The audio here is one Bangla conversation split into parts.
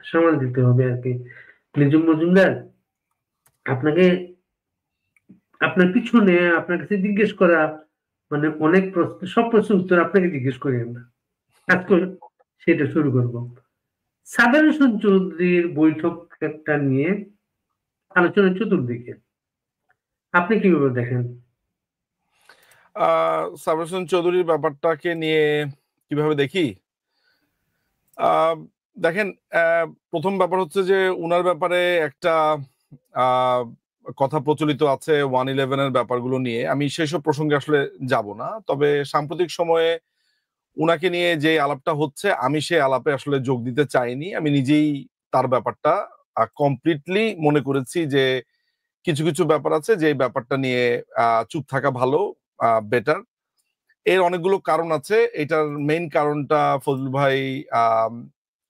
সামাল দিতে হবে আর কি। নিজুম মজুমদার, আপনাকে আপনার পিছনে আপনার কাছে জিজ্ঞেস করা মানে অনেক প্রশ্ন, সব প্রশ্নের উত্তর আপনাকে জিজ্ঞেস করি আমরা। আজকে সেটা শুরু করব। সাবের হোসেন চৌধুরীর বৈঠকটা নিয়ে আলোচনার চতুর্দিকে আপনি কিভাবে দেখেন? সাবের হোসেন চৌধুরীর ব্যাপারটাকে নিয়ে কিভাবে দেখি? আহ, দেখেন, প্রথম ব্যাপার হচ্ছে যে উনার ব্যাপারে একটা আহ, কথা প্রচলিত আছে 111-এর ব্যাপারগুলো নিয়ে। আমি সেসব প্রসঙ্গে আসলে যাব না, তবে সাম্প্রতিক সময়ে উনাকে নিয়ে যে আলাপটা হচ্ছে আমি সেই আলাপে আসলে যোগ দিতে চাইনি। আমি নিজেই তার ব্যাপারটা কমপ্লিটলি মনে করেছি যে কিছু কিছু ব্যাপার আছে যে ব্যাপারটা নিয়ে চুপ থাকা ভালো, বেটার। এর অনেকগুলো কারণ আছে। এটার মেইন কারণটা ফজল ভাই, আম,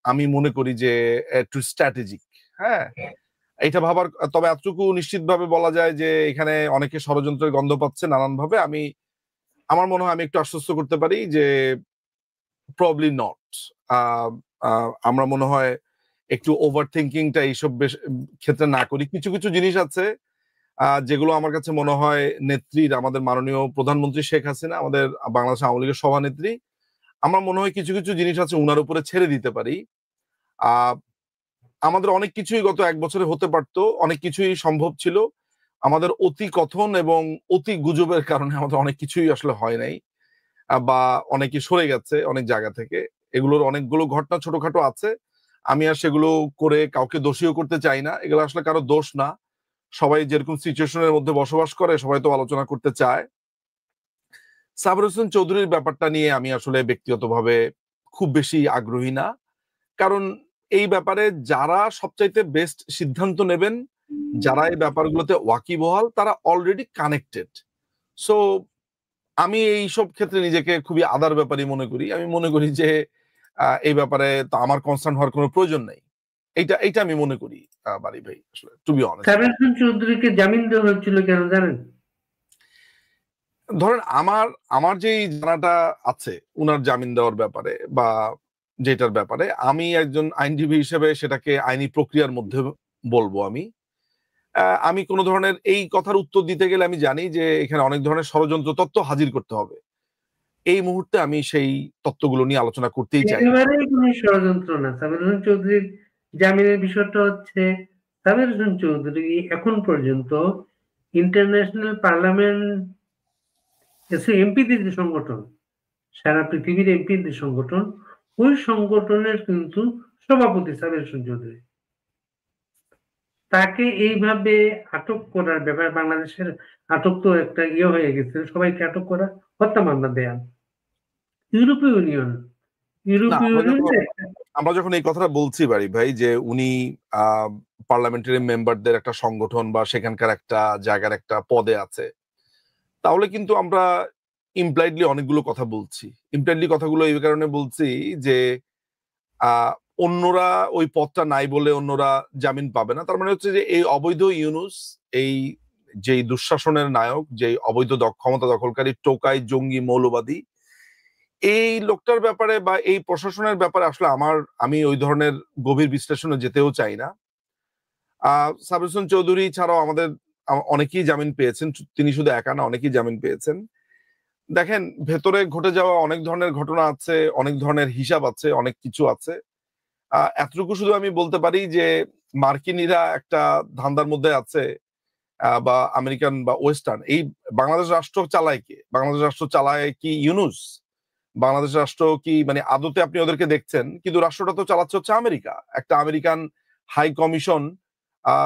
আমি মনে করি যে একটু স্ট্র্যাটেজিক। হ্যাঁ, এটা ভাবার, তবে এতটুকু নিশ্চিতভাবে বলা যায় যে এখানে অনেকে ষড়যন্ত্রের গন্ধ পাচ্ছে নানান ভাবে। আমার মনে হয় আমি একটু আশ্বস্ত করতে পারি যে প্রবলি নট। আমরা মনে হয় একটু ওভার থিঙ্কিংটা এইসব ক্ষেত্রে না করি। কিছু কিছু জিনিস আছে যেগুলো আমার কাছে মনে হয় নেত্রীর, আমাদের মাননীয় প্রধানমন্ত্রী শেখ হাসিনা, আমাদের বাংলাদেশ আওয়ামী লীগের সভানেত্রী, আমার মনে হয় কিছু কিছু জিনিস আছে উনার উপরে ছেড়ে দিতে পারি। আহ আমাদের অনেক কিছুই গত এক বছরে হতে পারতো, অনেক কিছুই সম্ভব ছিল। আমাদের অতি কথন এবং অতি গুজবের কারণে আমাদের অনেক কিছুই আসলে হয় নাই, বা অনেকে সরে গেছে অনেক জায়গা থেকে। এগুলোর অনেকগুলো ঘটনা ছোটখাটো আছে। আমি আর সেগুলো করে কাউকে দোষীও করতে চাই না। এগুলো আসলে কারো দোষ না। সবাই যেরকম সিচুয়েশনের মধ্যে বসবাস করে সবাই তো আলোচনা করতে চায়। সাবের হোসেন চৌধুরীর ব্যাপারটা নিয়ে আমি আসলে ব্যক্তিগতভাবে খুব বেশি আগ্রহী না। কারণ এই ব্যাপারে যারা সবচাইতে বেস্ট সিদ্ধান্ত নেবেন, যারা এই ব্যাপারগুলোতে ওয়াকিবহাল, তারা অলরেডি কানেক্টেড। সো আমি এই সব ক্ষেত্রে নিজেকে খুবই আদার ব্যাপারই মনে করি। আমি মনে করি যে এই ব্যাপারে তো আমার কনসার্ন হওয়ার কোনো প্রয়োজন নেই। এইটা এইটা আমি মনে করি। বাড়ি ভাই, আসলে টু বি অনেস্ট, সাবের হোসেন চৌধুরীকে জামিন দেওয়া হয়েছিল কেন জানেন? ধরেন আমার আমার যেই জানাটা আছে উনার জামিন দেওয়ার ব্যাপারে বা যেটার ব্যাপারে, আমি একজন আইনজীবী হিসেবে সেটাকে আইনি প্রক্রিয়ার মধ্যে বলবো। আমি কোনো ধরনের এই কথার উত্তর দিতে গেলে আমি জানি যে এখানে অনেক ধরনের ষড়যন্ত্র তত্ত্ব হাজির করতে হবে। এই মুহূর্তে আমি সেই তত্ত্বগুলো নিয়ে আলোচনা করতেই চাই না। একেবারেই কোনো ষড়যন্ত্র না। সাবের হোসেন চৌধুরীর জামিনের বিষয়টা হচ্ছে, সাবের হোসেন চৌধুরী এখন পর্যন্ত ইন্টারন্যাশনাল পার্লামেন্ট এমপিদের যে সংগঠন, সারা পৃথিবীর এমপিদের সংগঠন, ওই সংগঠনের কিন্তু সভাপতি সাবের হোসেন চৌধুরী। তাকে এইভাবে আটক করার ব্যাপারে বাংলাদেশের আটক তো একটা ইয়ে হয়ে গেছে, সবাইকে আটক করা, হত্যা মামলা দেয়া। ইউরোপীয় ইউনিয়ন না, ইউরোপীয় ইউনিয়ন আমরা যখন এই কথাটা বলছি বাড়ি ভাই যে উনি পার্লামেন্টারি মেম্বারদের একটা সংগঠন বা সেখানকার একটা জায়গার একটা পদে আছে, তাহলে কিন্তু আমরা ইমপ্লাইডলি অনেকগুলো কথা বলছি। ইমপ্লাইডলি কথাগুলো এই কারণে বলছি যে আহ অন্যরা ওই পদটা নাই বলে অন্যরা জামিন পাবে না। তার মানে হচ্ছে যে এই অবৈধ ইউনুস, এই যেই দুঃশাসনের নায়ক, যেই অবৈধ ক্ষমতা দখলকারী টোকাই জঙ্গি মৌলবাদী, এই লোকটার ব্যাপারে বা এই প্রশাসনের ব্যাপারে আসলে আমি ওই ধরনের গভীর বিশ্লেষণে যেতেও চাই না। সাবির হোসেন চৌধুরী ছাড়াও আমাদের অনেকেই জামিন পেয়েছেন। তিনি শুধু একা না, অনেকেই জামিন পেয়েছেন। দেখেন, ভেতরে ঘটে যাওয়া অনেক ধরনের ঘটনা আছে, অনেক ধরনের হিসাব আছে, অনেক কিছু আছে। এতটুকু শুধু আমি বলতে পারি যে মার্কিনীরা একটা ধান্দার মধ্যে আছে, বা আমেরিকান বা ওয়েস্টার্ন। এই বাংলাদেশ রাষ্ট্র চালায় কে? বাংলাদেশ রাষ্ট্র চালায় কি ইউনুস? বাংলাদেশ রাষ্ট্র কি মানে আদতে আপনি ওদেরকে দেখছেন? কিন্তু রাষ্ট্রটা তো চালাচ্ছে হচ্ছে আমেরিকা। একটা আমেরিকান হাই কমিশন,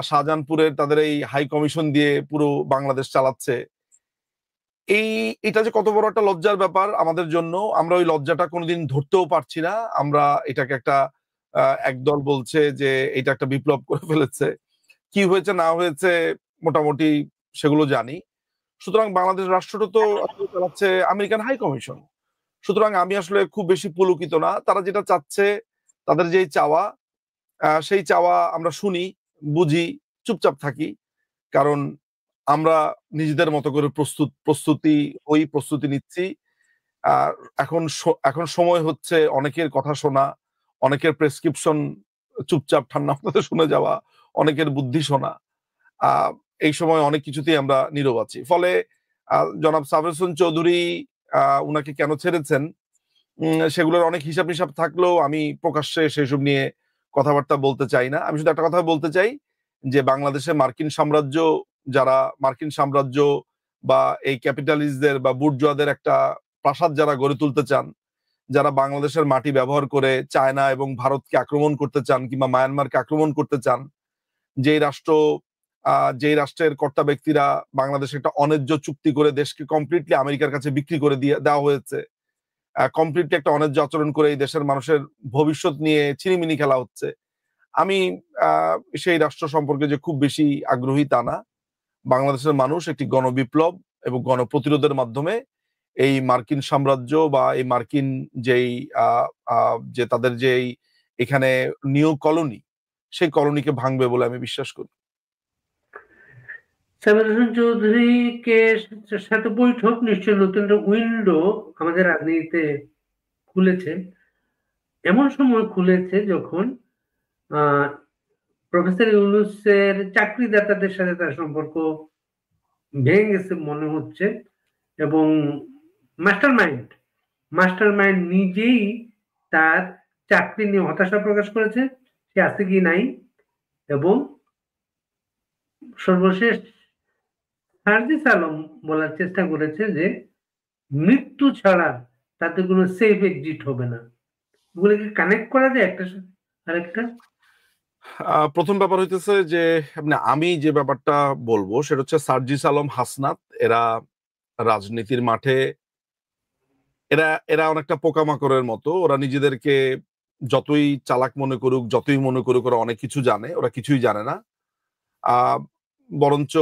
শাহজাহানপুরের তাদের এই হাই কমিশন দিয়ে পুরো বাংলাদেশ চালাচ্ছে। এই এটা যে কত বড় একটা লজ্জার ব্যাপার আমাদের জন্য, আমরা ওই লজ্জাটা কোনোদিন ধরতেও পারছি না। আমরা এটাকে একটা একদল বলছে যে এটা একটা বিপ্লব করে ফেলেছে। কি হয়েছে না হয়েছে মোটামুটি সেগুলো জানি। সুতরাং বাংলাদেশ রাষ্ট্রটা তো আসলে চালাচ্ছে আমেরিকান হাই কমিশন। সুতরাং আমি আসলে খুব বেশি পুলকিত না। তারা যেটা চাচ্ছে, তাদের যেই চাওয়া, সেই চাওয়া আমরা শুনি, বুঝি, চুপচাপ থাকি। কারণ আমরা নিজেদের মতো করে প্রস্তুতি নিচ্ছি। আর এখন সময় হচ্ছে অনেকের কথা শোনা, অনেকের প্রেসক্রিপশন চুপচাপ ঠান্ডা মাথাতে শুনে যাওয়া, অনেকের বুদ্ধি শোনা, এই সময় অনেক কিছুতেই আমরা নীরব আছি। ফলে জনাব সাবের হোসেন চৌধুরী উনাকে কেন ছেড়েছেন সেগুলোর অনেক হিসাব নিসাব থাকলেও আমি প্রকাশ্যে সেসব নিয়ে কথাবার্তা বলতে চাই না। আমি শুধু একটা কথা বলতে চাই যে বাংলাদেশে মার্কিন সাম্রাজ্য বা এই ক্যাপিটালিস্টদের বা বুর্জোয়াদের একটা প্রাসাদ যারা গড়ে তুলতে চান, যারা বাংলাদেশের মাটি ব্যবহার করে চায়না এবং ভারতকে আক্রমণ করতে চান কিংবা মায়ানমারকে আক্রমণ করতে চান, যেই রাষ্ট্রের কর্তা ব্যক্তিরা বাংলাদেশে একটা অন্যায্য চুক্তি করে দেশকে কমপ্লিটলি আমেরিকার কাছে বিক্রি করে দেওয়া হয়েছে, কমপ্লিটলি একটা অন্যায্য আচরণ করে এই দেশের মানুষের ভবিষ্যৎ নিয়ে ছিনিমিনি খেলা হচ্ছে। আমি সেই রাষ্ট্র সম্পর্কে যে খুব বেশি আগ্রহী তা না। বাংলাদেশের মানুষ একটি গণবিপ্লব এবং গণপ্রতিরোধের মাধ্যমে এই মার্কিন সাম্রাজ্য বা এই মার্কিন যে তাদের যে এখানে নিউ কলোনি, সেই কলোনিকে ভাঙবে বলে আমি বিশ্বাস করি। সাবের হোসেন চৌধুরীকে সাথে বৈঠক নিশ্চয়ই নতুন একটা উইন্ডো আমাদের রাজনীতিতে খুলেছে। এমন সময় খুলেছে যখন প্রফেসর ইউনূসের চাকরিদাতাদের সাথে তার সম্পর্ক ভেঙে গেছে মনে হচ্ছে, এবং মাস্টার মাইন্ড নিজেই তার চাকরি নিয়ে হতাশা প্রকাশ করেছে, সে আছে কি নাই। এবং সর্বশেষ সার্জিস আলম বলার চেষ্টা করেছে যে মৃত্যু ছাড়া তাতে কোনো সেফ এক্সিট হবে না। এগুলোকে কানেক্ট করা যায় একটা আরেকটা। প্রথম ব্যাপার হইতেছে যে আমি যে ব্যাপারটা বলবো সেটা হচ্ছে সার্জিস আলম, হাসনাত এরা রাজনীতির মাঠে এরা অনেকটা পোকামাকড়ের মতো। ওরা নিজেদেরকে যতই চালাক মনে করুক, ওরা অনেক কিছু জানে, ওরা কিছুই জানে না। বরঞ্চ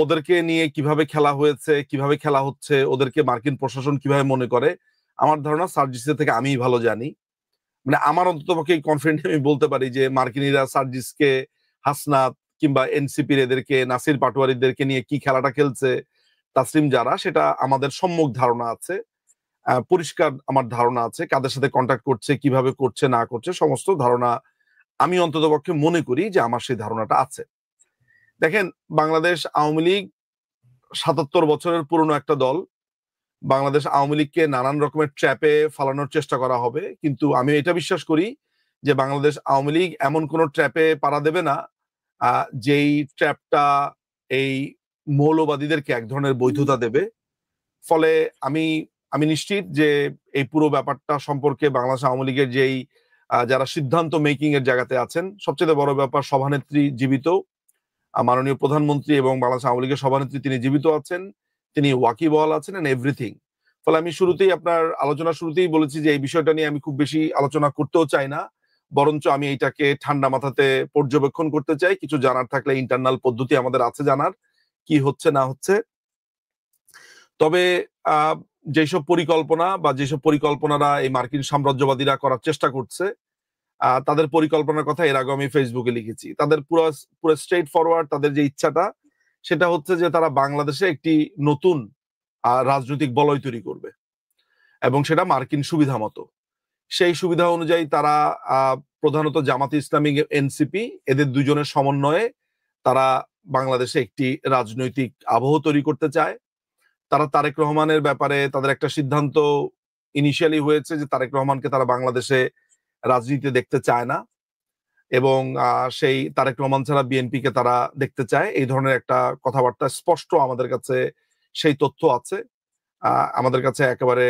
ওদেরকে নিয়ে কিভাবে খেলা হয়েছে, কিভাবে খেলা হচ্ছে, ওদেরকে মার্কিন প্রশাসন কিভাবে মনে করে, আমার ধারণা সার্জিসের থেকে আমিই ভালো জানি। আমার অন্ততপক্ষে কনফিডেন্ট আমি বলতে পারি যে মার্কিনীরা সার্জিসকে, হাসনাত কিংবা এনসিপির এদেরকে, নাসির পাটোয়ারিদেরকে নিয়ে কি খেলাটা খেলছে, তাসলিম যারা, সেটা আমাদের সম্মুখ ধারণা আছে, পরিষ্কার আমার ধারণা আছে। কাদের সাথে কন্ট্যাক্ট করছে, কিভাবে করছে না করছে, সমস্ত ধারণা আমি অন্ততপক্ষে মনে করি যে আমার সেই ধারণাটা আছে। দেখেন, বাংলাদেশ আওয়ামী লীগ ৭৭ বছরের পুরনো একটা দল। বাংলাদেশ আওয়ামী লীগকে নানান রকমের ট্র্যাপে ফালানোর চেষ্টা করা হবে, কিন্তু আমি এটা বিশ্বাস করি যে বাংলাদেশ আওয়ামী লীগ এমন কোন ট্র্যাপে পাড়া দেবে না যেই ট্র্যাপটা এই মৌলবাদীদেরকে এক ধরনের বৈধতা দেবে। ফলে আমি নিশ্চিত যে এই পুরো ব্যাপারটা সম্পর্কে বাংলাদেশ আওয়ামী লীগের যেই যারা সিদ্ধান্ত মেকিং এর জায়গাতে আছেন, সবচেয়ে বড় ব্যাপার সভানেত্রী জীবিত, মাননীয় প্রধানমন্ত্রী এবং বাংলাদেশ আওয়ামী লীগের সভানেত্রী তিনি জীবিত আছেন, তিনি ওয়াকিবহাল আছেন এন্ড এভরিথিং। ফলে আমি আপনার আলোচনা শুরুতেই বলেছি যে এই বিষয়টা নিয়ে আমি খুব বেশি আলোচনা করতেও চাই না, বরঞ্চ আমি এইটাকে ঠান্ডা মাথাতে পর্যবেক্ষণ করতে চাই। কিছু জানার থাকলে ইন্টারনাল পদ্ধতি আমাদের আছে জানার কি হচ্ছে না হচ্ছে। তবে যেসব পরিকল্পনারা এই মার্কিন সাম্রাজ্যবাদীরা করার চেষ্টা করছে, তাদের পরিকল্পনার কথা এর আগে আমি ফেসবুকে লিখেছি। তাদের পুরো স্ট্রেট ফরওয়ার্ড তাদের যে ইচ্ছাটা, সেটা হচ্ছে যে তারা বাংলাদেশে একটি নতুন রাজনৈতিক বলয় তৈরি করবে এবং সেটা মার্কিন সুবিধা মতো। সেই সুবিধা অনুযায়ী তারা প্রধানত জামাতে ইসলামী, এনসিপি এদের দুজনের সমন্বয়ে তারা বাংলাদেশে একটি রাজনৈতিক আবহ তৈরি করতে চায়। তারা তারেক রহমানের ব্যাপারে তাদের একটা সিদ্ধান্ত ইনিশিয়ালি হয়েছে যে তারেক রহমানকে তারা বাংলাদেশে রাজনীতিতে দেখতে চায় না, এবং সেই তারেক রহমান ছাড়া বিএনপিকে তারা দেখতে চায়। এই ধরনের একটা কথাবার্তা স্পষ্ট আমাদের কাছে সেই তথ্য আছে, আমাদের কাছে একেবারে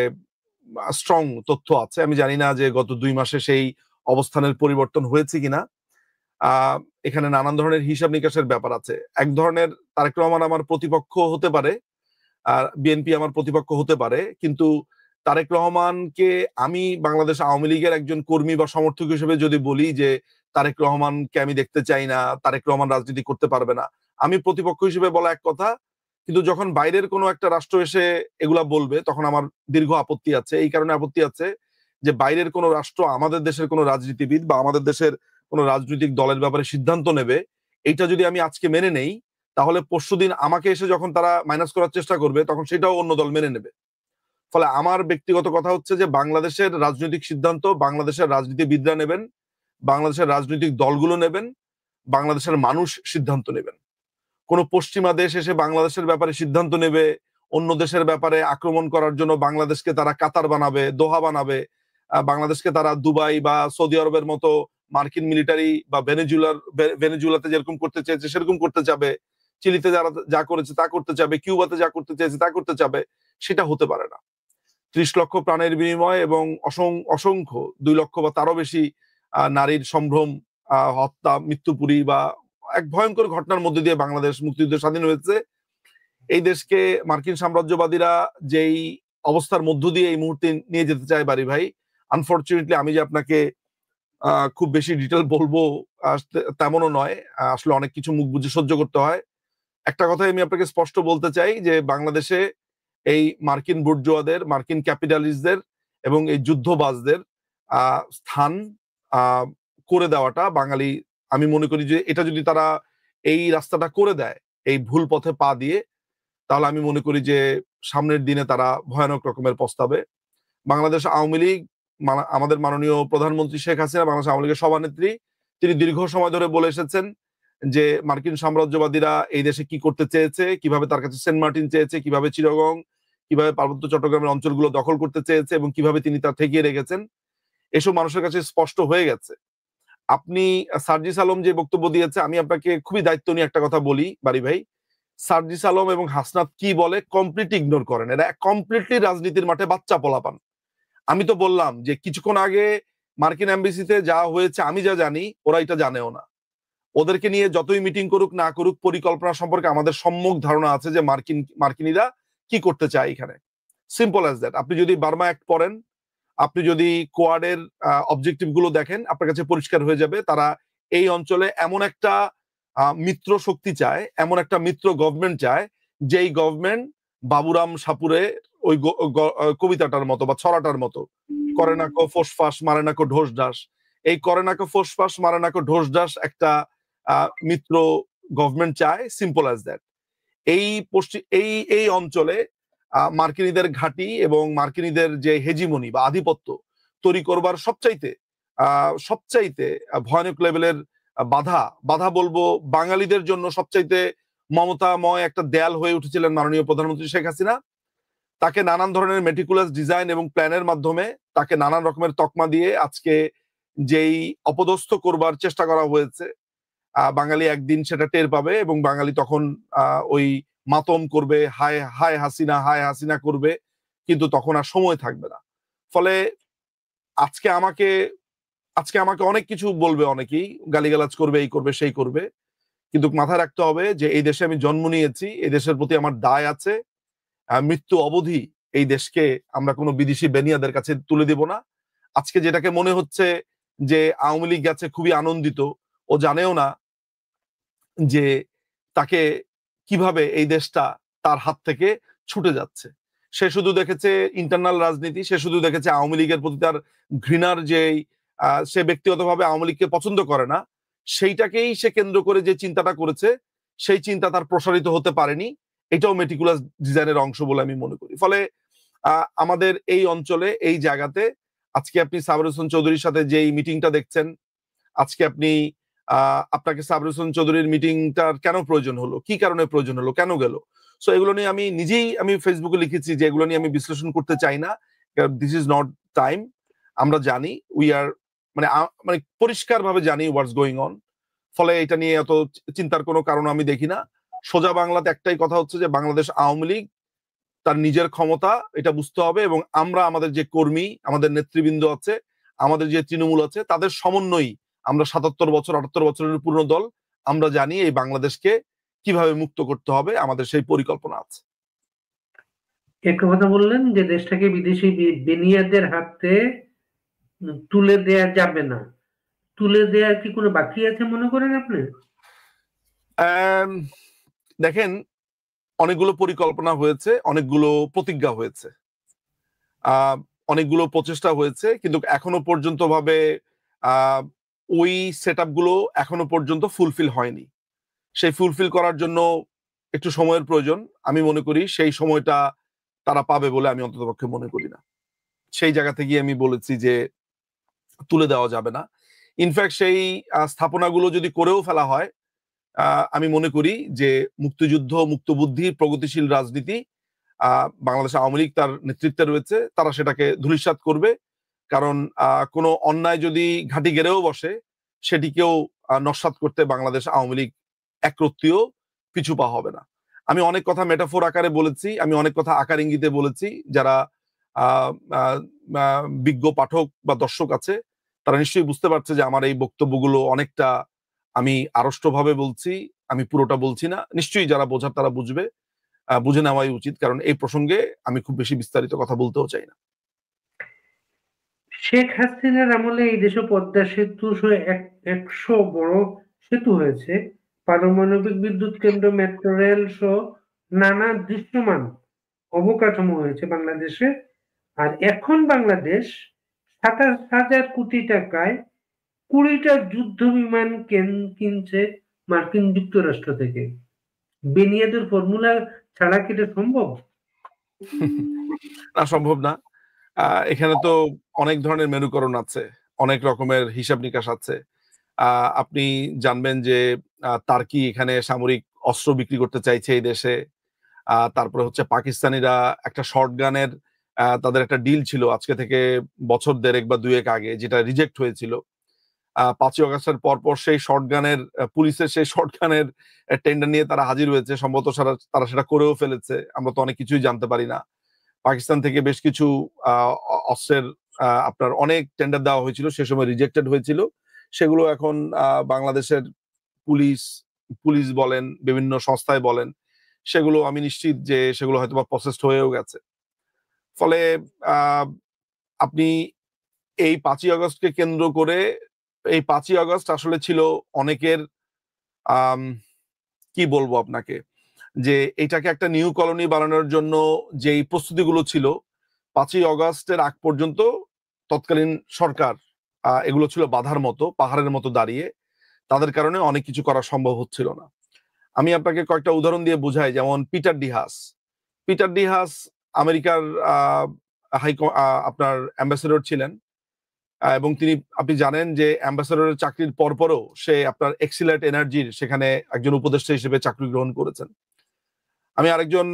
স্ট্রং তথ্য আছে। আমি জানি না যে গত 2 মাসে সেই অবস্থানের পরিবর্তন হয়েছে কিনা। এখানে নানান ধরনের হিসাব নিকাশের ব্যাপার আছে। এক ধরনের তারেক রহমান আমার প্রতিপক্ষ হতে পারে, আর বিএনপি আমার প্রতিপক্ষ হতে পারে, কিন্তু তারেক রহমানকে আমি বাংলাদেশ আওয়ামী লীগের একজন কর্মী বা সমর্থক হিসেবে যদি বলি যে তারেক রহমানকে আমি দেখতে চাই না, তারেক রহমান রাজনীতি করতে পারবে না, আমি প্রতিপক্ষ হিসেবে বলা এক কথা, কিন্তু যখন বাইরের কোনো একটা রাষ্ট্র এসে এগুলা বলবে তখন আমার দীর্ঘ আপত্তি আছে। এই কারণে আপত্তি আছে যে বাইরের কোনো রাষ্ট্র আমাদের দেশের কোনো রাজনীতিবিদ বা আমাদের দেশের কোনো রাজনৈতিক দলের ব্যাপারে সিদ্ধান্ত নেবে, এইটা যদি আমি আজকে মেনে নেই, তাহলে পরশুদিন আমাকে এসে যখন তারা মাইনাস করার চেষ্টা করবে তখন সেটাও অন্য দল মেনে নেবে। ফলে আমার ব্যক্তিগত কথা হচ্ছে যে বাংলাদেশের রাজনৈতিক সিদ্ধান্ত বাংলাদেশের রাজনীতিবিদরা নেবেন, বাংলাদেশের রাজনৈতিক দলগুলো নেবেন, বাংলাদেশের মানুষ সিদ্ধান্ত নেবেন। কোনো পশ্চিমা দেশ এসে বাংলাদেশের ব্যাপারে সিদ্ধান্ত নেবে, অন্য দেশের ব্যাপারে আক্রমণ করার জন্য বাংলাদেশকে তারা কাতার বানাবে, দোহা বানাবে, বাংলাদেশকে তারা দুবাই বা সৌদি আরবের মতো মার্কিন মিলিটারি বা ভেনেজুয়েলাতে যেরকম করতে চেয়েছে সেরকম করতে চাবে, চিলিতে যারা যা করেছে তা করতে চাবে, কিউবাতে যা করতে চেয়েছে তা করতে চাবে, সেটা হতে পারে না। 30 লক্ষ প্রাণের বিনিময় এবং অসংখ্য 2 লক্ষ বা তারও বেশি নারীর সম্ভ্রম, হত্যা, মৃত্যুপুরী বা এক ভয়ঙ্কর ঘটনার মধ্যে দিয়ে বাংলাদেশ মুক্তিযুদ্ধ স্বাধীন হয়েছে। এই দেশকে মার্কিন সাম্রাজ্যবাদীরা যেই অবস্থার মধ্য দিয়ে এই মুহূর্তে নিয়ে যেতে চায় বাড়ি ভাই, আনফরচুনেটলি আমি যে আপনাকে খুব বেশি ডিটেল বলবো তেমনও নয়, আসলে অনেক কিছু মুখ বুঝে সহ্য করতে হয়। একটা কথাই আমি আপনাকে স্পষ্ট বলতে চাই যে বাংলাদেশে এই মার্কিন বুর্জোয়াদের, মার্কিন ক্যাপিটালিস্টদের এবং এই যুদ্ধবাজদের স্থান করে দেওয়াটা বাঙালি, আমি মনে করি যে এটা যদি তারা এই রাস্তাটা করে দেয় এই ভুল পথে পা দিয়ে, তাহলে আমি মনে করি যে সামনের দিনে তারা ভয়ানক রকমের পস্তাবে। বাংলাদেশ আওয়ামী লীগ, আমাদের মাননীয় প্রধানমন্ত্রী শেখ হাসিনা, বাংলাদেশ আওয়ামী লীগের সভানেত্রী, তিনি দীর্ঘ সময় ধরে বলে এসেছেন যে মার্কিন সাম্রাজ্যবাদীরা এই দেশে কি করতে চেয়েছে, কিভাবে তার কাছে সেন্ট মার্টিন চেয়েছে, কিভাবে চিটাগং, কিভাবে পার্বত্য চট্টগ্রামের অঞ্চলগুলো দখল করতে চেয়েছে এবং কিভাবে তিনি তা ঠেকিয়ে রেখেছেন, এসব মানুষের কাছে স্পষ্ট হয়ে গেছে। আপনি সার্জিস আলম যে বক্তব্য দিয়েছে, আমি আপনাকে খুবই দায়িত্ব নিয়ে একটা কথা বলি বাড়ি ভাই, সার্জিস আলম এবং হাসনাত কি বলে কমপ্লিটলি ইগনোর করেন। এরা কমপ্লিটলি রাজনীতির মাঠে বাচ্চা পোলাপান। আমি তো বললাম যে কিছুক্ষণ আগে মার্কিন এমবেসিতে যা হয়েছে আমি যা জানি ওরা এটা জানেও না। ওদেরকে নিয়ে যতই মিটিং করুক না করুক, পরিকল্পনা সম্পর্কে আমাদের সম্যক ধারণা আছে যে মার্কিনীরা কি করতে চায় এখানে। Simple as that. আপনি যদি বার্মা অ্যাক্ট পড়েন, আপনি যদি কোয়াডের অবজেক্টিভ গুলো দেখেন, আপনার কাছে পরিষ্কার হয়ে যাবে তারা এই অঞ্চলে এমন একটা মিত্র শক্তি চায়, এমন একটা মিত্র গভর্নমেন্ট চায়, যেই গভর্নমেন্ট বাবুরাম সাপুরে ওই কবিতাটার মতো বা ছড়াটার মতো, করে না কো ফোসফাস মারে না কো ঢোস ঢাস, এই করে না কো ফোসফাস মারে না কো ঢোস ঢাস একটা মিত্র গভর্নমেন্ট চায়। Simple as that. এই এই অঞ্চলে মার্কিনীদের ঘাঁটি এবং মার্কিনীদের যে হেজিমনি বা আধিপত্য তৈরি করবার সবচাইতে ভয়ানক লেভেলের বাধা বলবো বাঙালিদের জন্য সবচাইতে মমতাময় একটা দেয়াল হয়ে উঠেছিলেন মাননীয় প্রধানমন্ত্রী শেখ হাসিনা। তাকে নানান ধরনের মেটিকুলাস ডিজাইন এবং প্ল্যানের মাধ্যমে তাকে নানান রকমের তকমা দিয়ে আজকে যেই অপদস্থ করবার চেষ্টা করা হয়েছে, বাঙালি একদিন সেটা টের পাবে এবং বাঙালি তখন ওই মাতম করবে, হায় হায় হাসিনা, হায় হাসিনা করবে, কিন্তু তখন আর সময় থাকবে না। ফলে আজকে আমাকে অনেক কিছু বলবে, অনেকেই গালিগালাজ করবে, এই করবে সেই করবে, কিন্তু মাথায় রাখতে হবে যে এই দেশে আমি জন্ম নিয়েছি, এই দেশের প্রতি আমার দায় আছে। মৃত্যু অবধি এই দেশকে আমরা কোনো বিদেশি বেনিয়াদের কাছে তুলে দেব না। আজকে যেটাকে মনে হচ্ছে যে আওয়ামী লীগ গেছে খুবই আনন্দিত, ও জানেও না যে তাকে কিভাবে এই দেশটা তার হাত থেকে ছুটে যাচ্ছে। সে শুধু দেখেছে ইন্টারনাল রাজনীতি, সে শুধু দেখেছে আওয়ামী লীগের প্রতি তার ঘৃণার যেই সে ব্যক্তিগতভাবে আওয়ামী লীগকে পছন্দ করে না, সেইটাকেই সে কেন্দ্র করে যে চিন্তাটা করেছে, সেই চিন্তা তার প্রসারিত হতে পারেনি। এটাও মেটিকুলাস ডিজাইনের অংশ বলে আমি মনে করি। ফলে আমাদের এই অঞ্চলে এই জায়গাতে আজকে আপনি সাবর হোসেন চৌধুরীর সাথে যে মিটিংটা দেখছেন, আজকে আপনি আপনাকে সাবর হোসেন চৌধুরীর মিটিংটার কেন প্রয়োজন হলো, কি কারণে প্রয়োজন হলো, কেন গেল, সো এগুলো নিয়ে আমি ফেসবুকে লিখেছি যে এগুলো নিয়ে আমি বিশ্লেষণ করতে চাই না। This is not time. আমরা জানি, উই আর মানে পরিষ্কার ভাবে জানি হোয়াটস গোয়িং অন। ফলে এটা নিয়ে এত চিন্তার কোনো কারণ আমি দেখি না। সোজা বাংলাতে একটাই কথা হচ্ছে যে বাংলাদেশ আওয়ামী লীগ তার নিজের ক্ষমতা এটা বুঝতে হবে, এবং আমরা আমাদের যে কর্মী, আমাদের নেতৃবৃন্দ আছে, আমাদের যে তৃণমূল আছে, তাদের সমন্বয়ী আমরা 77 বছর 78 বছরের পূর্ণ দল, আমরা জানি এই বাংলাদেশকে কিভাবে মুক্ত করতে হবে, আমাদের সেই পরিকল্পনা আছে। একটা কথা বললেন যে দেশটাকে বিদেশি বেনিয়াদের হাতে তুলে দেয়া যাবে না, তুলে দেওয়ার কি কোনো বাকি আছে মনে করেন আপনি? দেখেন, অনেকগুলো পরিকল্পনা হয়েছে, অনেকগুলো প্রতিজ্ঞা হয়েছে, অনেকগুলো প্রচেষ্টা হয়েছে, কিন্তু এখনো পর্যন্ত ভাবে ওই সেট গুলো এখনো পর্যন্ত ফুলফিল হয়নি। সেই ফুলফিল করার জন্য একটু সময়ের প্রয়োজন। আমি মনে করি সেই সময়টা তারা পাবে বলে আমি অন্ততপক্ষে মনে করি না। সেই জায়গা থেকে আমি বলেছি যে তুলে দেওয়া যাবে না। ইনফ্যাক্ট সেই স্থাপনাগুলো যদি করেও ফেলা হয়, আমি মনে করি যে মুক্তিযুদ্ধ, মুক্তবুদ্ধি, প্রগতিশীল রাজনীতি, বাংলাদেশ আওয়ামী লীগ তার নেতৃত্বে রয়েছে, তারা সেটাকে ধূলিসাৎ করবে। কারণ কোনো অন্যায় যদি ঘাঁটি গেড়েও বসে, সেটিকেও নস্যাৎ করতে বাংলাদেশ আওয়ামী লীগ একরত্তিও পিছু পা হবে না। আমি অনেক কথা মেটাফোর আকারে বলেছি, আমি অনেক কথা আকার ইঙ্গিতে বলেছি। যারা বিজ্ঞ পাঠক বা দর্শক আছে, তারা নিশ্চয়ই বুঝতে পারছে যে আমার এই বক্তব্যগুলো অনেকটা আমি আড়ষ্টভাবে বলছি, আমি পুরোটা বলছি না। নিশ্চয়ই যারা বোঝার তারা বুঝবে, বুঝে নেওয়াই উচিত, কারণ এই প্রসঙ্গে আমি খুব বেশি বিস্তারিত কথা বলতেও চাই না। শেখ হাসিনার আমলে এই দেশে পদ্মা সেতু সহ 100 বড় সেতু হয়েছে, পারমাণবিক বিদ্যুৎ কেন্দ্র, মেট্রো রেল সহ নানা দৃশ্যমান অবকাঠামো হয়েছে বাংলাদেশে। আর এখন বাংলাদেশ 27,000 কোটি টাকায় 20টা যুদ্ধ বিমান কিনছে মার্কিন যুক্তরাষ্ট্র থেকে। বেনিয়াদের ফর্মুলা ছাড়া কি এটা সম্ভব? না, সম্ভব না। এখানে তো অনেক ধরনের মেরুকরণ আছে, অনেক রকমের হিসাব নিকাশ আছে। আপনি জানবেন যে তার্কি এখানে সামরিক অস্ত্র বিক্রি করতে চাইছে এই দেশে। তারপরে হচ্ছে পাকিস্তানিরা একটা শর্ট গানের তাদের একটা ডিল ছিল আজকে থেকে বছর দেড়েক বা দুয়েক আগে, যেটা রিজেক্ট হয়েছিল। 5ই অগাস্টের পরপর সেই শর্ট গানের পুলিশের সেই শর্ট গানের টেন্ডার নিয়ে তারা হাজির হয়েছে, সম্ভবত তারা সেটা করেও ফেলেছে। আমরা তো অনেক কিছুই জানতে পারি না। পাকিস্তান থেকে বেশ কিছু অস্ত্রের আপনার অনেক টেন্ডার দেওয়া হয়েছিল, সে সময় রিজেক্টেড হয়েছিল। সেগুলো এখন বাংলাদেশের পুলিশ পুলিশ বলেন, বিভিন্ন সংস্থায় বলেন, সেগুলো আমি নিশ্চিত যে সেগুলো হয়তো বা প্রসেসড হয়েও গেছে। ফলে আপনি এই 5ই আগস্টকে কেন্দ্র করে, এই 5ই আগস্ট আসলে ছিল অনেকের কি বলবো আপনাকে, যে এটাকে একটা নিউ কলোনি বানানোর জন্য যেই প্রস্তুতিগুলো ছিল 5ই আগস্টের আগ পর্যন্ত তৎকালীন সরকার, এগুলো ছিল বাধার মতো, পাহাড়ের মতো দাঁড়িয়ে। তাদের কারণে অনেক কিছু করা সম্ভব হচ্ছিল না। আমি আপনাকে কয়েকটা উদাহরণ দিয়ে বুঝাই। যেমন পিটার ডিহাস আমেরিকার আপনার অ্যাম্বাসেডর ছিলেন, এবং তিনি, আপনি জানেন যে অ্যাম্বাসেডরের চাকরির পরপরও সে আপনার এক্সিলেট এনার্জির সেখানে একজন উপদেষ্টা হিসেবে চাকরি গ্রহণ করেছেন। আমি আরেকজন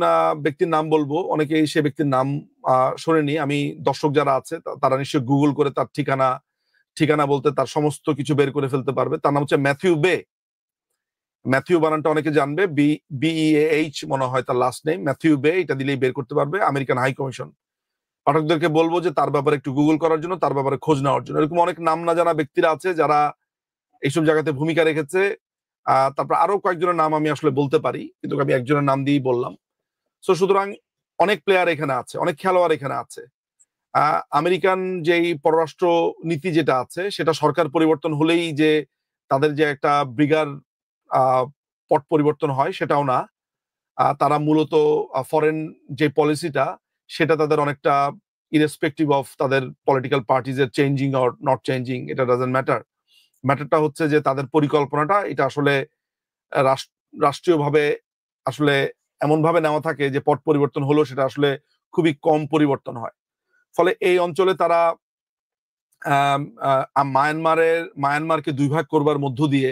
ব্যক্তির নাম বলবো, অনেকেই সে ব্যক্তির নাম শোনেনি। আমি দর্শক যারা আছে তারা নিশ্চয়ই গুগল করে তার ঠিকানা বলতে তার সমস্ত কিছু বের করে ফেলতে পারবে। তার নাম হচ্ছে ম্যাথিউ বে। ম্যাথিউ বানানটা অনেকে জানবে, BEAH মনে হয় তার লাস্ট নেম, ম্যাথিউ বে, এটা দিলেই বের করতে পারবে। American high commission. পাঠকদেরকে বলবো যে তার ব্যাপারে একটু গুগল করার জন্য, তার ব্যাপারে খোঁজ নেওয়ার জন্য। এরকম অনেক নাম না জানা ব্যক্তিরা আছে যারা এইসব জায়গাতে ভূমিকা রেখেছে। তারপর আরো কয়েকজনের নাম আমি আসলে বলতে পারি, কিন্তু আমি একজনের নাম দিয়েই বললাম। সুতরাং অনেক প্লেয়ার এখানে আছে, অনেক খেলোয়াড় এখানে আছে। আমেরিকান যেই পররাষ্ট্র নীতি যেটা আছে, সেটা সরকার পরিবর্তন হলেই যে তাদের যে একটা ব্রিগার পট পরিবর্তন হয়, সেটাও না। তারা মূলত ফরেন যে পলিসিটা, সেটা তাদের অনেকটা ইরেসপেক্টিভ অফ তাদের পলিটিক্যাল পার্টিজ এর চেঞ্জিং অর নট চেঞ্জিং, এটা ডাজন্ট ম্যাটার। ম্যাটারটা হচ্ছে যে তাদের পরিকল্পনাটা এটা আসলে রাষ্ট্রীয়ভাবে আসলে এমন ভাবে নেওয়া থাকে যে পট পরিবর্তন হলেও সেটা আসলে খুবই কম পরিবর্তন হয়। ফলে এই অঞ্চলে তারা মায়ানমারকে দুই ভাগ করবার মধ্য দিয়ে,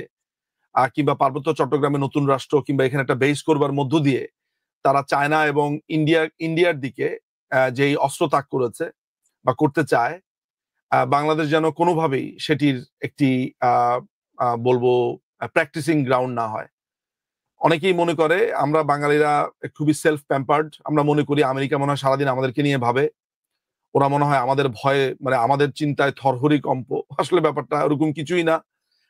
কিংবা পার্বত্য চট্টগ্রামে নতুন রাষ্ট্র, কিংবা এখানে একটা বেস করবার মধ্য দিয়ে তারা চায়না এবং ইন্ডিয়ার দিকে যেই অস্ত্র ত্যাগ করেছে বা করতে চায়, বাংলাদেশ যেন কোনোভাবেই সেটির একটি বলবো প্র্যাকটিসিং গ্রাউন্ড না হয়। অনেকেই মনে করে আমরা বাঙালিরা খুবই সেলফ প্যাম্পার্ড, আমরা মনে করি আমেরিকা মনে হয় সারাদিন আমাদেরকে নিয়ে ভাবে, ওরা মনে হয় আমাদের ভয়ে, মানে আমাদের চিন্তায় থরহরি কম্প। আসলে ব্যাপারটা ওরকম কিছুই না।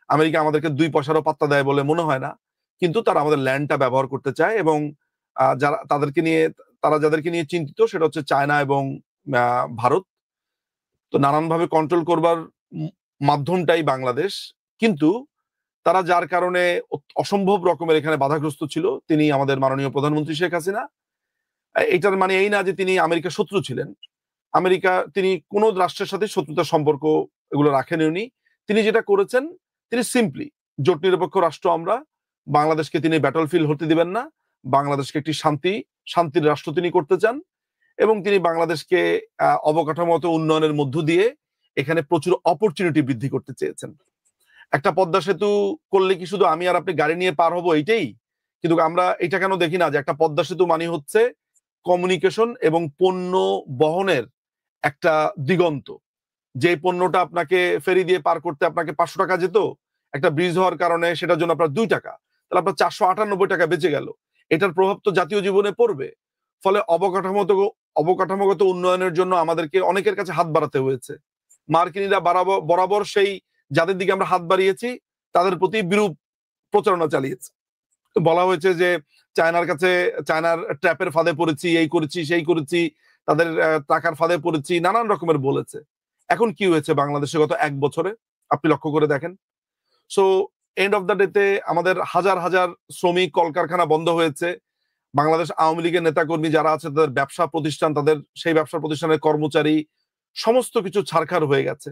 আমেরিকা আমাদেরকে 2 পয়সারও পাত্তা দেয় বলে মনে হয় না, কিন্তু তারা আমাদের ল্যান্ডটা ব্যবহার করতে চায়। এবং যারা যাদেরকে নিয়ে চিন্তিত, সেটা হচ্ছে চায়না এবং ভারত। তো নানানভাবে কন্ট্রোল করবার মাধ্যমটাই বাংলাদেশ। কিন্তু তারা যার কারণে অসম্ভব রকমের এখানে বাধাগ্রস্ত ছিল, তিনি আমাদের মাননীয় প্রধানমন্ত্রী শেখ হাসিনা। এটার মানে এই না যে তিনি আমেরিকার শত্রু ছিলেন। তিনি কোন রাষ্ট্রের সাথে শত্রুতার সম্পর্ক এগুলো রাখেন উনি। তিনি যেটা করেছেন, তিনি সিম্পলি জোট নিরপেক্ষ রাষ্ট্র আমরা, বাংলাদেশকে তিনি ব্যাটলফিল্ড হতে দিবেন না, বাংলাদেশকে একটি শান্তির রাষ্ট্র তিনি করতে চান। এবং তিনি বাংলাদেশকে অবকাঠামোগত উন্নয়নের মধ্য দিয়ে এখানে প্রচুর অপরচুনিটি বৃদ্ধি করতে চেয়েছেন। একটা পদ্মা সেতু করলে কি শুধু আমি আর আপনি গাড়ি নিয়ে পার হবো এইটাই? কিন্তু আমরা এটা কেন দেখি না যে একটা পদ্মা সেতু মানে হচ্ছে কমিউনিকেশন এবং পণ্য বহনের একটা দিগন্ত। যে পণ্যটা আপনাকে ফেরি দিয়ে পার করতে আপনাকে 500 টাকা যেত, একটা ব্রিজ হওয়ার কারণে সেটার জন্য আপনার 2 টাকা, তাহলে আপনার 498 টাকা বেঁচে গেল। এটার প্রভাব তো জাতীয় জীবনে পড়বে। ফলে অবকাঠামোগত উন্নয়নের জন্য আমাদেরকে অনেকের কাছে হাত বাড়াতে হয়েছে। মার্কিনীরা বরাবর সেই যাদের দিকে আমরা হাত বাড়িয়েছি তাদের প্রতি বিরূপ প্রচারণা চালিয়েছে। বলা হয়েছে যে চায়নার ট্র্যাপের ফাঁদে পড়েছি, এই করেছি সেই করেছি, তাদের টাকার ফাঁদে পড়েছি, নানান রকমের বলেছে। এখন কি হয়েছে বাংলাদেশে গত 1 বছরে আপনি লক্ষ্য করে দেখেন। সো এন্ড অফ দ্য ডেতে আমাদের হাজার হাজার শ্রমিক কলকারখানা বন্ধ হয়েছে। বাংলাদেশ আওয়ামী লীগের নেতাকর্মী যারা আছে তাদের ব্যবসা প্রতিষ্ঠান, তাদের সেই ব্যবসা প্রতিষ্ঠানের কর্মচারী সমস্ত কিছু ছারখার হয়ে গেছে।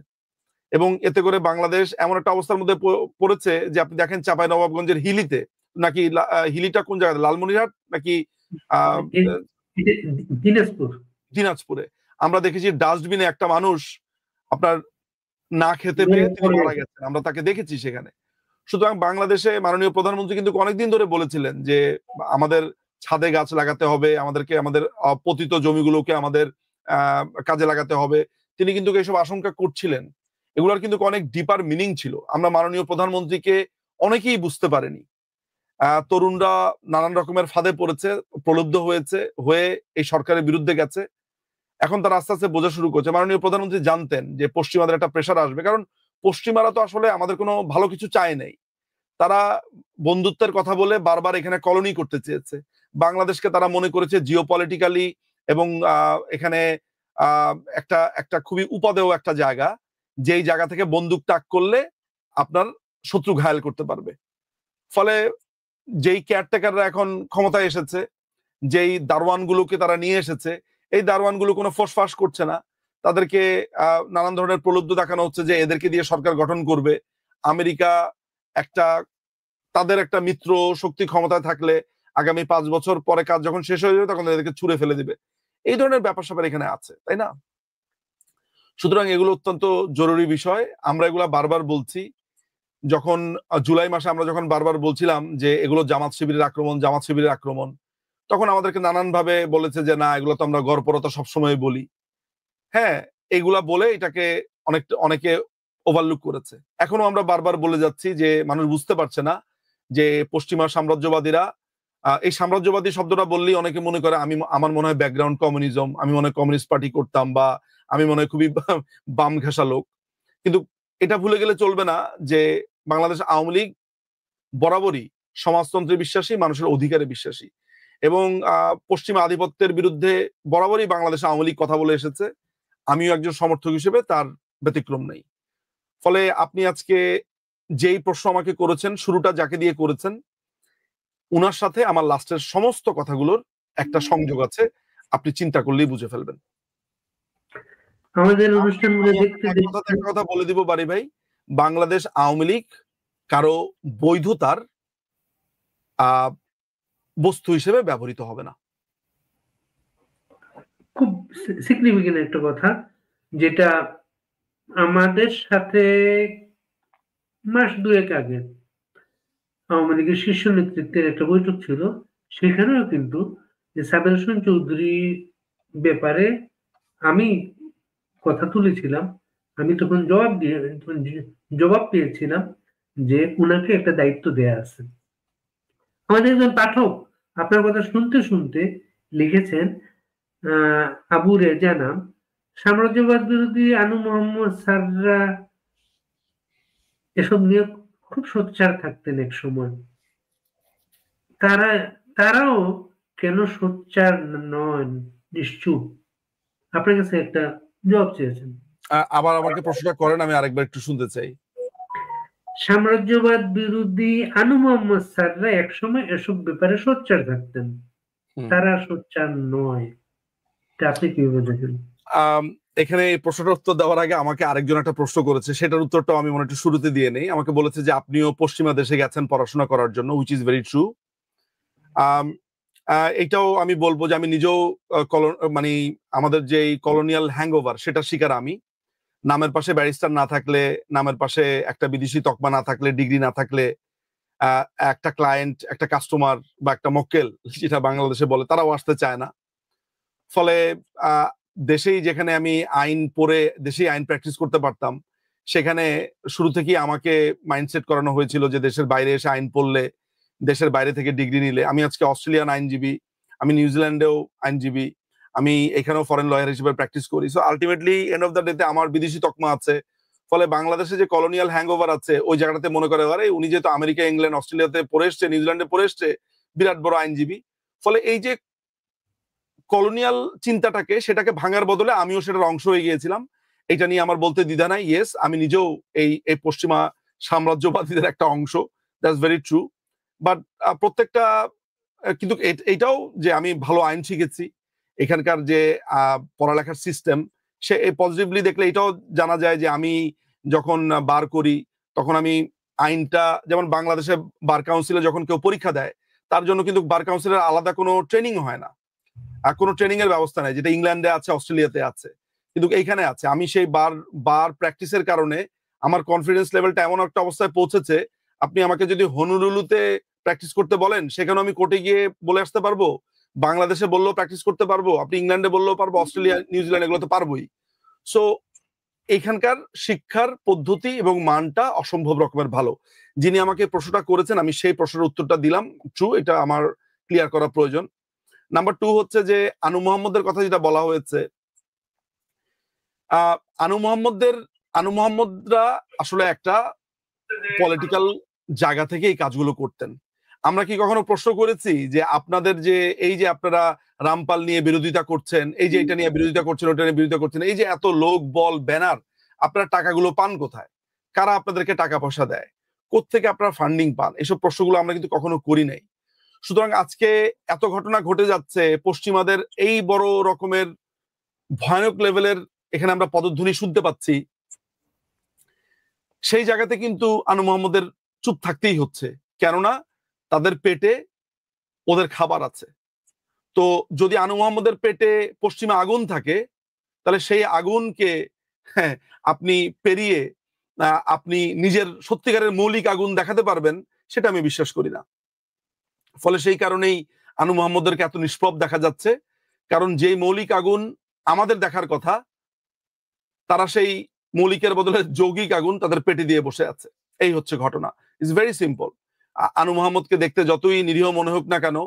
এবং এতে করে বাংলাদেশ এমন একটা অবস্থার মধ্যে পড়েছে যে আপনি দেখেন চাঁপাইনবাবগঞ্জের হিলিতে নাকি হিলিটা কোন জায়গায়, লালমনিরহাট নাকি দিনাজপুর, দিনাজপুরে আমরা দেখেছি ডাস্টবিনে একটা মানুষ আপনার না খেতে পেয়ে তিনি মারা গেছেন, আমরা তাকে দেখেছি সেখানে। সুতরাং বাংলাদেশে মাননীয় প্রধানমন্ত্রী কিন্তু অনেকদিন ধরে বলেছিলেন যে আমাদের ছাদে গাছ লাগাতে হবে, আমাদেরকে আমাদের পতিত জমিগুলোকে আমাদের কাজে লাগাতে হবে। তিনি কিন্তু এইসব আশঙ্কা করছিলেন। এগুলোর কিন্তু অনেক ডিপার মিনিং ছিল, আমরা মাননীয় প্রধানমন্ত্রীকে অনেকেই বুঝতে পারেনি। তরুণরা নানান রকমের ফাঁদে পড়েছে, প্রলুব্ধ হয়েছে, হয়ে এই সরকারের বিরুদ্ধে গেছে। এখন তারা আস্তে আস্তে বোঝা শুরু করছে। মাননীয় প্রধানমন্ত্রী জানতেন যে পশ্চিমাদের একটা প্রেশার আসবে, কারণ পশ্চিমারা তো আসলে আমাদের কোনো ভালো কিছু চায় নাই। তারা বন্ধুত্বের কথা বলে বারবার এখানে কলোনি করতে চেয়েছে। বাংলাদেশকে তারা মনে করেছে জিওপলিটিক্যালি এবং এখানে একটা একটা খুবই উপাদেয় একটা জায়গা, যেই জায়গা থেকে বন্দুক তাক করলে আপনার শত্রু ঘায়েল করতে পারবে। ফলে যেই কেয়ারটেকাররা এখন ক্ষমতায় এসেছে, যেই দারোয়ানগুলোকে তারা নিয়ে এসেছে, এই দারোয়ানগুলো কোনো ফোসফাস করছে না। তাদেরকে নানান ধরনের প্রলুব্ধ দেখানো হচ্ছে যে এদেরকে দিয়ে সরকার গঠন করবে। আমেরিকা তাদের একটা মিত্র শক্তি ক্ষমতায় থাকলে আগামী 5 বছর পরে কাজ যখন শেষ হয়ে যাবে তখন এদেরকে ছুঁড়ে ফেলে দিবে। এই ধরনের ব্যাপার স্যাপার এখানে আছে, তাই না? সুতরাং এগুলো অত্যন্ত জরুরি বিষয়। আমরা এগুলা বারবার বলছি। যখন জুলাই মাসে আমরা যখন বারবার বলছিলাম যে এগুলো জামাত শিবিরের আক্রমণ, তখন আমাদেরকে নানান ভাবে বলেছে যে না, এগুলো তো আমরা গড়পড়তা সবসময় বলি। হ্যাঁ, এগুলা বলে এটাকে অনেকে ওভারলুক করেছে। এখনো আমরা বারবার বলে যাচ্ছি যে মানুষ বুঝতে পারছে না যে পশ্চিমা সাম্রাজ্যবাদীরা, এই সাম্রাজ্যবাদী শব্দটা বললেই অনেকে মনে করে আমার মনে হয় ব্যাকগ্রাউন্ড কমিউনিজম, আমি মনে হয় কমিউনিস্ট পার্টি করতাম, বা আমি মনে হয় খুবই বাম ঘেঁষা লোক। কিন্তু এটা ভুলে গেলে চলবে না যে বাংলাদেশ আওয়ামী লীগ বরাবরই সমাজতন্ত্রে বিশ্বাসী, মানুষের অধিকারে বিশ্বাসী, এবং পশ্চিমা আধিপত্যের বিরুদ্ধে বরাবরই বাংলাদেশ আওয়ামী লীগ কথা বলে এসেছে। আমিও একজন সমর্থক হিসেবে তার ব্যতিক্রম নেই। ফলে আপনি আজকে যেই প্রশ্ন আমাকে করেছেন, শুরুটা যাকে দিয়ে করেছেন, উনার সাথে আমার লাস্টের সমস্ত কথাগুলোর একটা সংযোগ আছে, আপনি চিন্তা করলেই বুঝে ফেলবেন। আমাদের অনুষ্ঠানগুলো দেখতে একটা কথা বলে দিব বাড়ি ভাই, বাংলাদেশ আওয়ামী লীগ কারো বৈধতার বস্তু হিসেবে ব্যবহৃত হবে না। খুব সিগনিফিকেন্ট একটা কথা, যেটা আমাদের সাথে মাস 2 আগে আওয়ামী লীগের শীর্ষ নেতৃত্বের একটা বৈঠক ছিল। সেখানেও কিন্তু সাবের হোসেন চৌধুরী ব্যাপারে আমি কথা তুলেছিলাম। আমি তখন জবাব পেয়েছিলাম যে উনাকে একটা দায়িত্ব দেয়া আছে। আমাদের একজন পাঠক আপনার কথা শুনতে শুনতে লিখেছেন, আবু রেজা নাম, সাম্রাজ্যবাদ বিরোধী আনু মোহাম্মদ স্যাররা এসব নিয়ে খুব সোচ্চার থাকতেন এক সময়। তারাও কেন সোচ্চার নন, নিশ্চুপ? আপনার কাছে একটা জবাব চেয়েছেন। আবার আমাকে প্রশ্নটা করেন, আমি আরেকবার একটু শুনতে চাই। সাম্রাজ্যবাদ বিরোধী আনু মোহাম্মদ স্যাররা একসময় এসব ব্যাপারে সোচ্চার থাকতেন, তারা সোচ্চার নয়, আপনি কিভাবে দেখেন? এখানে এই প্রশ্নটার উত্তর দেওয়ার আগে আমাকে আরেকজন একটা প্রশ্ন করেছে, সেটার উত্তরটাও আমি মনে একটু শুরুতে দিয়ে নেই। আমাকে বলেছে যে আপনিও পশ্চিমা দেশে গেছেন পড়াশোনা করার জন্য, হুইচ ইজ ভেরি ট্রু। এটাও আমি বলবো যে আমি নিজেও মানে আমাদের যে কলোনিয়াল হ্যাংওভার সেটা শিকার আমি। নামের পাশে ব্যারিস্টার না থাকলে, নামের পাশে একটা বিদেশি তকমা না থাকলে, ডিগ্রি না থাকলে একটা ক্লায়েন্ট, একটা কাস্টমার বা একটা মক্কেল যেটা বাংলাদেশে বলে, তারাও আসতে চায় না। ফলে দেশেই যেখানে আমি আইন পড়ে দেশেই আইন প্র্যাকটিস করতে পারতাম, সেখানে শুরু থেকেই আমাকে মাইন্ডসেট করানো হয়েছিল যে দেশের বাইরে এসে আইন পড়লে, দেশের বাইরে থেকে ডিগ্রি নিলে, আমি আজকে অস্ট্রেলিয়ান আইনজীবী, আমি নিউজিল্যান্ডেও আইনজীবী, আমি এখানেও ফরেন লয়ার হিসেবে প্র্যাকটিস করি। So ultimately end of the ডেতে আমার বিদেশি তকমা আছে। ফলে বাংলাদেশে যে কলোনিয়াল হ্যাংওভার আছে ওই জায়গাটাতে মনে করে আরে উনি যেহেতু আমেরিকা, ইংল্যান্ড, অস্ট্রেলিয়াতে পড়ে এসছে, নিউজিল্যান্ডে পড়ে এসছে, বিরাট বড় আইনজীবী। ফলে এই যে কলোনিয়াল চিন্তাটাকে, সেটাকে ভাঙার বদলে আমিও সেটার অংশ হয়ে গিয়েছিলাম। এটা নিয়ে আমার বলতে দ্বিধা নাই। ইয়েস, আমি নিজেও এই পশ্চিমা সাম্রাজ্যবাদীদের একটা অংশ, দ্যাটস ভেরি ট্রু। বাট প্রত্যেকটা কিন্তু এইটাও যে আমি ভালো আইন শিখেছি, এখানকার যে পড়ালেখার সিস্টেম, সে পজিটিভলি দেখলে এটাও জানা যায় যে আমি যখন বার করি তখন আমি আইনটা, যেমন বাংলাদেশে বার কাউন্সিলে যখন কেউ পরীক্ষা দেয় তার জন্য কিন্তু বার কাউন্সিলের আলাদা কোনো ট্রেনিং হয় না, আর কোনো ট্রেনিং এর ব্যবস্থা নাই, যেটা ইংল্যান্ডে আছে, অস্ট্রেলিয়াতে আছে, কিন্তু এইখানে আছে। আমি সেই বার প্র্যাকটিসের কারণে আমার কনফিডেন্স লেভেলটা এমন একটা অবস্থায় পৌঁছেছে, আপনি আমাকে যদি হনুলুলুতে প্র্যাকটিস করতে বলেন, সেখানে আমি কোর্টে গিয়ে বলে আসতে পারবো, বাংলাদেশে বললেও প্র্যাকটিস করতে পারবো, আপনি ইংল্যান্ডে বললেও পারবো, অস্ট্রেলিয়া, নিউজিল্যান্ড এগুলো তো পারবোই। সো এখানকার শিক্ষার পদ্ধতি এবং মানটা অসম্ভব রকমের ভালো। যিনি আমাকে প্রশ্নটা করেছেন, আমি সেই প্রশ্নের উত্তরটা দিলাম। ট্রু, এটা আমার ক্লিয়ার করা প্রয়োজন। নাম্বার 2 হচ্ছে যে আনু মোহাম্মদের কথা যেটা বলা হয়েছে, আনু মোহাম্মদরা আসলে একটা পলিটিক্যাল জায়গা থেকে এই কাজগুলো করতেন। আমরা কি কখনো প্রশ্ন করেছি যে আপনাদের যে এই যে আপনারা রামপাল নিয়ে বিরোধিতা করছেন, এই যে এটা নিয়ে বিরোধিতা করছেন, ওটা নিয়ে বিরোধিতা করছেন, এই যে এত লোক বল ব্যানার, আপনারা টাকাগুলো পান কোথায়? কারা আপনাদেরকে টাকা পয়সা দেয়? কোত্থেকে আপনারা ফান্ডিং পান? এসব প্রশ্নগুলো আমরা কিন্তু কখনো করি নাই। সুতরাং আজকে এত ঘটনা ঘটে যাচ্ছে, পশ্চিমাদের এই বড় রকমের ভয়ানক লেভেলের এখানে আমরা পদধ্বনি শুনতে পাচ্ছি, সেই জায়গাতে কিন্তু আনু মোহাম্মদের চুপ থাকতেই হচ্ছে, কেননা তাদের পেটে ওদের খাবার আছে। তো যদি আনু মোহাম্মদের পেটে পশ্চিমা আগুন থাকে, তাহলে সেই আগুনকে আপনি পেরিয়ে আপনি নিজের সত্যিকারের মৌলিক আগুন দেখাতে পারবেন, সেটা আমি বিশ্বাস করি না। ফলে সেই কারণেই আনু মোহাম্মদদেরকে এত নিষ্প্রভ দেখা যাচ্ছে, কারণ যেই মৌলিক আগুন আমাদের দেখার কথা, তারা সেই মৌলিকের বদলে যৌগিক আগুন তাদের পেটে দিয়ে বসে আছে। এই হচ্ছে ঘটনা। It's very simple. আনু মোহাম্মদকে দেখতে যতই নিরীহ মনে হোক না কেন,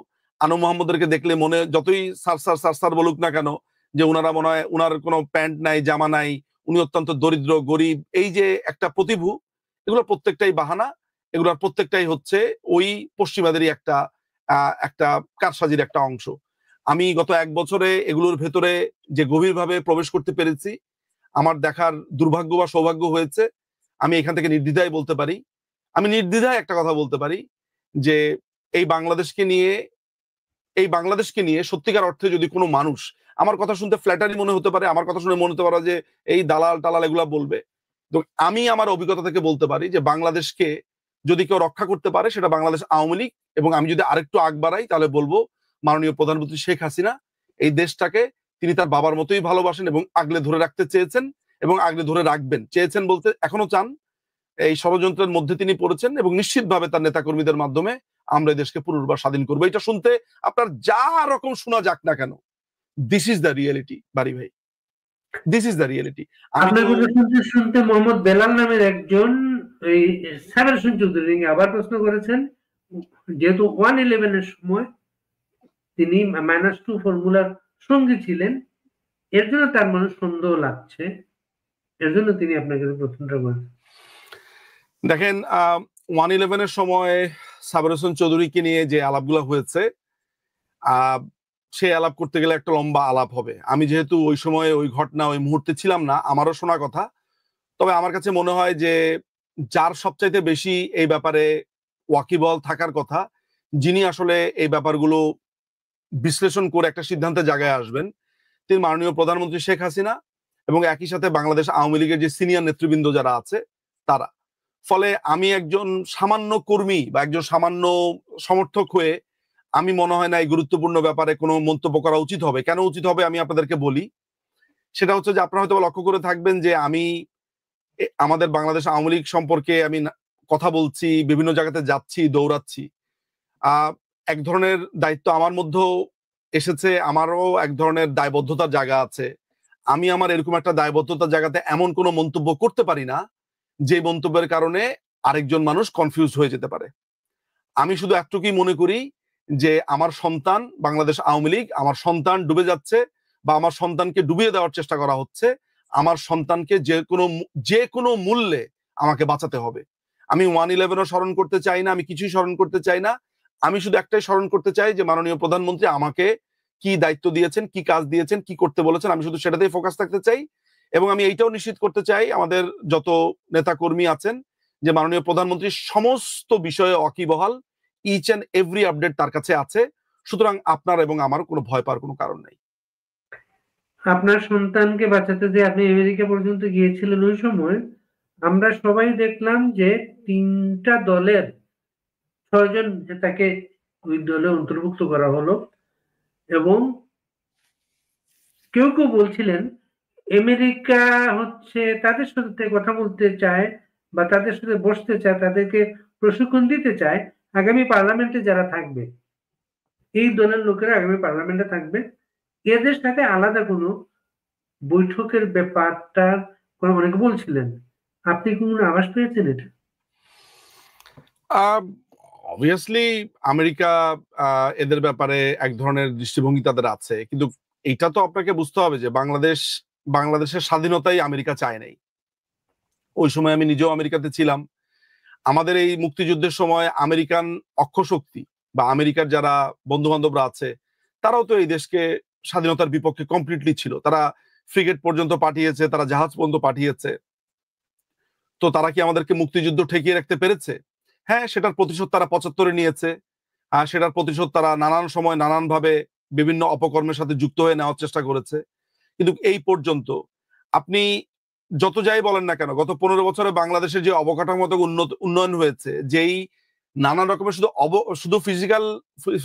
আনু মোহাম্মদদেরকে দেখলে মনে যতই সার বলুক না কেন, যে উনারা মনে হয় উনার কোনো প্যান্ট নাই, জামা নাই, উনি অত্যন্ত দরিদ্র গরিব, এই যে একটা প্রতিভূ, এগুলো প্রত্যেকটাই বাহানা, এগুলোর প্রত্যেকটাই হচ্ছে ওই পশ্চিমাদেরই একটা কারসাজির একটা অংশ। আমি গত 1 বছরে এগুলোর ভেতরে যে গভীরভাবে প্রবেশ করতে পেরেছি, আমার দেখার দুর্ভাগ্য বা সৌভাগ্য হয়েছে, আমি এখান থেকে নির্দ্বিধায় বলতে পারি, আমি নির্দ্বিধায় একটা কথা বলতে পারি যে এই বাংলাদেশকে নিয়ে সত্যিকার অর্থে যদি কোনো মানুষ, আমার কথা শুনতে ফ্ল্যাটারি মনে হতে পারে, আমার কথা শুনে মনে হতে পারে যে এই দালাল টালাল এগুলা বলবে, তো আমি আমার অভিজ্ঞতা থেকে বলতে পারি যে বাংলাদেশকে যদি কেউ রক্ষা করতে পারে সেটা বাংলাদেশ আওয়ামী লীগ। এবং আমি যদি আরেকটু আগ বাড়াই তাহলে বলবো মাননীয় প্রধানমন্ত্রী শেখ হাসিনা এই দেশটাকে তিনি তার বাবার মতোই ভালোবাসেন এবং আগলে ধরে রাখতে চেয়েছেন এবং আগলে ধরে রাখবেন। চেয়েছেন বলতে এখনো চান। এই ষড়যন্ত্রের মধ্যে তিনি পড়েছেন এবং নিশ্চিতভাবে তার নেতাকর্মীদের মাধ্যমে আমরা এই দেশকে পুনর্বার স্বাধীন করবো। এটা শুনতে আপনার যা রকম শোনা যাক না কেন, দিস ইজ দ্য রিয়েলিটি বাড়ি ভাই, দিস ইজ দ্য রিয়েলিটি। আপনার কথা শুনতে শুনতে মোহাম্মদ বেলাল নামের একজন এই সাবের চৌধুরী আবার প্রশ্ন করেছেন, যেহেতু 111 সময় তিনি -2 ফর্মুলার সঙ্গী ছিলেন, এর জন্য তার মনে সন্দেহ লাগছে, এর জন্য তিনি আপনাকে প্রশ্নটা করেন। দেখেন 111 সময় সাবের হোসেন চৌধুরীকে নিয়ে যে আলাপগুলো হয়েছে, সে আলাপ করতে গেলে একটা লম্বা আলাপ হবে। আমি যেহেতু ওই সময় ওই ঘটনা ওই মুহূর্তে ছিলাম না, আমারও শোনা কথা। তবে আমার কাছে মনে হয় যে যার সবচাইতে বেশি এই ব্যাপারে ওয়াকিবল থাকার কথা, যিনি আসলে এই ব্যাপারগুলো বিশ্লেষণ করে একটা সিদ্ধান্তের জায়গায় আসবেন, তিনি মাননীয় প্রধানমন্ত্রী শেখ হাসিনা এবং একই সাথে বাংলাদেশ আওয়ামী লীগের যে সিনিয়র নেতৃবৃন্দ যারা আছে তারা। ফলে আমি একজন সামান্য কর্মী বা একজন সামান্য সমর্থক হয়ে আমি মনে হয় না এই গুরুত্বপূর্ণ ব্যাপারে কোনো মন্তব্য করা উচিত হবে। কেন উচিত হবে আমি আপনাদেরকে বলি। সেটা হচ্ছে যে আপনারা হয়তো লক্ষ্য করে থাকবেন যে আমি আমাদের বাংলাদেশ আওয়ামী লীগ সম্পর্কে আমি কথা বলছি, বিভিন্ন জায়গাতে যাচ্ছি, দৌড়াচ্ছি। এক ধরনের দায়িত্ব আমার মধ্যেও এসেছে, আমারও এক ধরনের দায়বদ্ধতার জায়গা আছে। আমি আমার এরকম একটা দায়বদ্ধতার জায়গাতে এমন কোনো মন্তব্য করতে পারি না যে মন্তব্যের কারণে আরেকজন মানুষ কনফিউজ হয়ে যেতে পারে। আমি শুধু এতটুকুই মনে করি যে আমার সন্তান, বাংলাদেশ আওয়ামী লীগ, আমার সন্তান ডুবে যাচ্ছে বা আমার সন্তানকে ডুবিয়ে দেওয়ার চেষ্টা করা হচ্ছে। আমার সন্তানকে যে কোনো মূল্যে আমাকে বাঁচাতে হবে। আমি 1/11ও স্মরণ করতে চাই না, আমি কিছুই স্মরণ করতে চাই না। আমি শুধু একটাই স্মরণ করতে চাই যে মাননীয় প্রধানমন্ত্রী আমাকে কি দায়িত্ব দিয়েছেন, কি কাজ দিয়েছেন, কি করতে বলেছেন, আমি শুধু সেটাতেই ফোকাস থাকতে চাই। এবং আমি এইটাও নিশ্চিত করতে চাই আমাদের যত নেতা কর্মী আছেন যে মাননীয় প্রধানমন্ত্রী সমস্ত বিষয়ে ওয়াকিবহাল, ইচ এন্ড এভরি আপডেট তার কাছে আছে। সুতরাং আপনার এবং আমার কোনো ভয় পাওয়ার কোনো কারণ নেই। আপনার সন্তানকে বাঁচাতে যে আপনি আমেরিকা পর্যন্ত গিয়েছিলেন, ওই সময় আমরা সবাই দেখলাম যে 3টা দলের 6জন তাকে ওই দলে অন্তর্ভুক্ত করা হলো, এবং কেউ কেউ বলছিলেন আমেরিকা হচ্ছে তাদের সাথে কথা বলতে চায় বা তাদের সাথে বসতে চায়, তাদেরকে প্রশিক্ষণ দিতে চায় আগামী পার্লামেন্টে যারা থাকবে, এই দলের লোকেরা আগামী পার্লামেন্টে থাকবে, এদের সাথে আলাদা কোনো বৈঠকের ব্যাপারটা অনেকে বলছিলেন। আপনি কি কোনো আভাস পেয়েছেন এটা? অবভিয়াসলি আমেরিকা এদের ব্যাপারে এক ধরনের দৃষ্টিভঙ্গি তাদের আছে, কিন্তু এটা তো আপনাকে বুঝতে হবে যে বাংলাদেশের স্বাধীনতাই আমেরিকা চায় নাই। ওই সময় আমি নিজেও আমেরিকাতে ছিলাম। আমাদের এই মুক্তিযুদ্ধের সময় আমেরিকান অক্ষশক্তি বা আমেরিকার যারা বন্ধু বান্ধবরা আছে তারাও তো এই দেশকে স্বাধীনতার বিপক্ষে কমপ্লিটলি ছিল। তারা ফ্রিগেট পর্যন্ত পাঠিয়েছে, তারা জাহাজ পর্যন্ত পাঠিয়েছে। তো তারা কি আমাদেরকে মুক্তিযুদ্ধ ঠেকিয়ে রাখতে পেরেছে? হ্যাঁ, সেটার প্রতিশোধ তারা 75-এ নিয়েছে। আর সেটার প্রতিশোধ তারা নানান সময় নানান ভাবে বিভিন্ন অপকর্মের সাথে যুক্ত হয়ে নেওয়ার চেষ্টা করেছে। কিন্তু এই পর্যন্ত আপনি যত যাই বলেন না কেন, গত 15 বছরে বাংলাদেশের যে অবকাঠামোগত উন্নয়ন হয়েছে, যেই নানান রকমের শুধু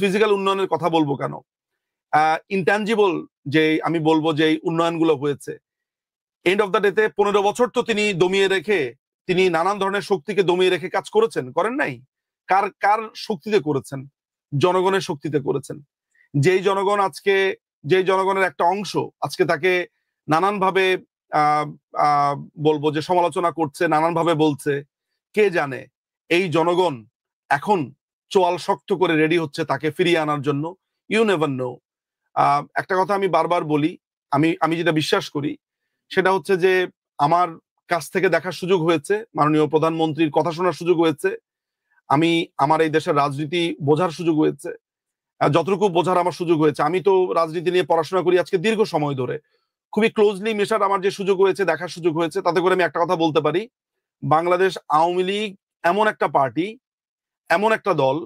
ফিজিক্যাল উন্নয়নের কথা বলবো কেন, ইনট্যাঞ্জিবল যে আমি বলবো যে উন্নয়নগুলো হয়েছে, এন্ড অফ দ্য ডেতে 15 বছর তো তিনি দমিয়ে রেখে, তিনি নানান ধরনের শক্তিকে দমিয়ে রেখে কাজ করেছেন, করেন নাই? কার কার শক্তিতে করেছেন? জনগণের শক্তিতে করেছেন। যেই জনগণ আজকে, যেই জনগণের একটা অংশ আজকে তাকে নানানভাবে বলবো যে সমালোচনা করছে, নানানভাবে বলছে, কে জানে এই জনগণ এখন চোয়াল শক্ত করে রেডি হচ্ছে তাকে ফিরিয়ে আনার জন্য। You never know. একটা কথা আমি বারবার বলি, আমি যেটা বিশ্বাস করি সেটা হচ্ছে যে আমার কাছ থেকে দেখার সুযোগ হয়েছে, মাননীয় প্রধানমন্ত্রীর কথা শোনার সুযোগ হয়েছে, আমি আমার এই দেশের রাজনীতি বোঝার সুযোগ হয়েছে। যতটুকু বোঝার আমার সুযোগ হয়েছে, আমি তো রাজনীতি নিয়ে পড়াশোনা করি আজকে দীর্ঘ সময় ধরে, খুবই ক্লোজলি মেশার আমার যে সুযোগ হয়েছে, দেখার সুযোগ হয়েছে, তাতে করে আমি একটা কথা বলতে পারি, বাংলাদেশ আওয়ামী লীগ এমন একটা পার্টি, এমন একটা দল,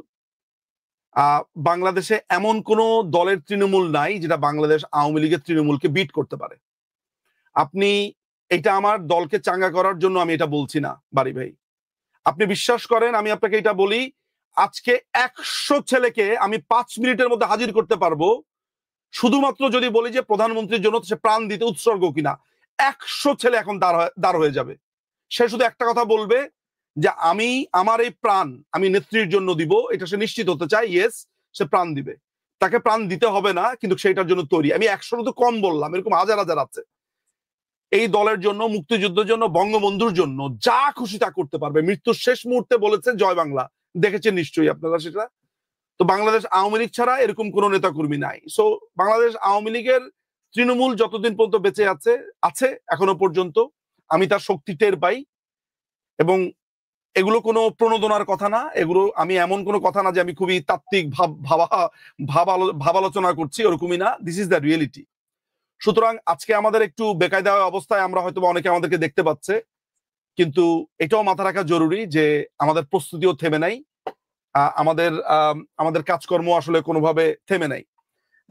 বাংলাদেশে এমন কোন দলের তৃণমূল নাই যেটা বাংলাদেশ আওয়ামী লীগের তৃণমূলকে বিট করতে পারে। আপনি এটা আমার দলকে চাঙ্গা করার জন্য আমি এটা বলছি না বাড়ি ভাই, আপনি বিশ্বাস করেন আমি আপনাকে এটা বলি, আজকে 100 ছেলেকে আমি 5 মিনিটের মধ্যে হাজির করতে পারবো, শুধুমাত্র যদি বলি যে প্রধানমন্ত্রীর জন্য সে প্রাণ দিতে উৎসর্গ কিনা। 100 ছেলে এখন দাঁড় হয়ে যাবে। সে শুধু একটা কথা বলবে যে আমি আমার এই প্রাণ আমি নেত্রীর জন্য দিব, এটা সে নিশ্চিত হতে চায়, ইয়েস সে প্রাণ দিবে। তাকে প্রাণ দিতে হবে না, কিন্তু সেইটার জন্য তৈরি। আমি 100 তো কম বললাম, এরকম হাজার হাজার আছে এই দলের জন্য, মুক্তিযুদ্ধের জন্য, বঙ্গবন্ধুর জন্য যা খুশি তা করতে পারবে। মৃত্যুর শেষ মুহূর্তে বলেছে জয় বাংলা, দেখেছেন নিশ্চয়ই আপনারা সেটা। তো বাংলাদেশ আওয়ামী লীগ ছাড়া এরকম কোন নেতাকর্মী নাই। সো বাংলাদেশ আওয়ামী লীগের তৃণমূল যতদিন পর্যন্ত বেঁচে আছে এখনো পর্যন্ত আমি তার শক্তি টের পাই। এবং এগুলো কোনো প্রণোদনার কথা না, এগুলো আমি এমন কোনো কথা না যে আমি খুবই তাত্ত্বিক ভাবালোচনা করছি, ওরকমই না। This is the reality. সুতরাং আজকে আমাদের একটু বেকায়দা অবস্থায় আমরা হয়তো অনেকে আমাদেরকে দেখতে পাচ্ছে, কিন্তু এটাও মাথা রাখা জরুরি যে আমাদের প্রস্তুতিও থেমে নাই, আমাদের কাজকর্ম আসলে কোনোভাবে থেমে নাই।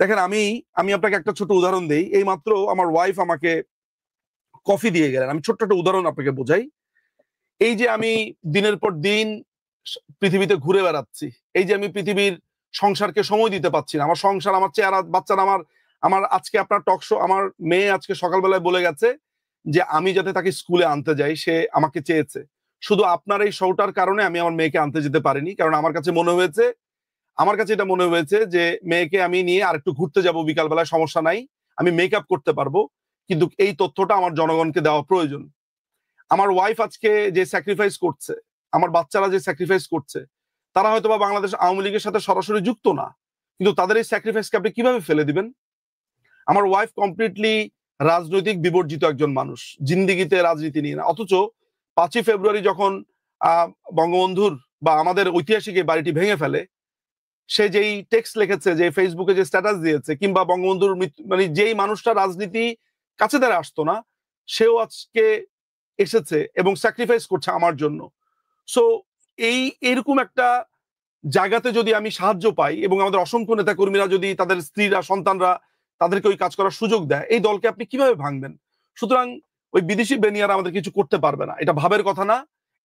দেখেন আমি আপনাকে একটা ছোট উদাহরণ দেই। এই মাত্র আমার ওয়াইফ আমাকে কফি দিয়ে গেলেন, আমি ছোট্ট একটা উদাহরণ আপনাকে বোঝাই। এই যে আমি দিনের পর দিন পৃথিবীতে ঘুরে বেড়াচ্ছি, এই যে আমি পৃথিবীর সংসারকে সময় দিতে পারছি না, আমার সংসার, আমার চেহারা, বাচ্চারা আমার আজকে আপনার টক শো, আমার মেয়ে আজকে সকালবেলায় বলে গেছে যে আমি যাতে তাকে স্কুলে আনতে যাই, সে আমাকে চেয়েছে। শুধু আপনার এই শোটার কারণে আমি আমার মেয়েকে আনতে যেতে পারিনি, কারণ আমার কাছে এটা মনে হয়েছে যে মেয়েকে আমি নিয়ে আরেকটু ঘুরতে যাব বিকালবেলায়, সমস্যা নাই, আমি মেকআপ করতে পারবো, কিন্তু এই তথ্যটা আমার জনগণকে দেওয়া প্রয়োজন। আমার ওয়াইফ আজকে যে স্যাক্রিফাইস করছে, আমার বাচ্চারা যে স্যাক্রিফাইস করছে, তারা হয়তো বা বাংলাদেশ আওয়ামী লীগের সাথে সরাসরি যুক্ত না, কিন্তু তাদের এই স্যাক্রিফাইসকে আপনি কিভাবে ফেলে দিবেন? আমার ওয়াইফ কমপ্লিটলি রাজনৈতিক বিবর্জিত একজন মানুষ, জিন্দিগিতে রাজনীতি নিয়ে না, অথচ 5ই ফেব্রুয়ারি যখন বঙ্গবন্ধুর বা আমাদের ঐতিহাসিক এই বাড়িটি ভেঙে ফেলে, সে যেই টেক্সট লিখেছে, যে ফেসবুকে যে স্ট্যাটাস দিয়েছে, কিংবা বঙ্গবন্ধুর মানে যেই মানুষটা রাজনীতি কাছে দ্বারা আসতো না, সেও আজকে এসেছে এবং স্যাক্রিফাইস করছে আমার জন্য। সো এরকম একটা জায়গাতে যদি আমি সাহায্য পাই এবং আমাদের অসংখ্য নেতা কর্মীরা যদি তাদের স্ত্রীরা, সন্তানরা তাদেরকে ওই কাজ করার সুযোগ দেয়, এই দলকে আপনি কিভাবে ভাঙবেন? সুতরাং ওই বিদেশি বেনিয়ারা আমাদের কিছু করতে পারবে না। এটা ভাবের কথা না,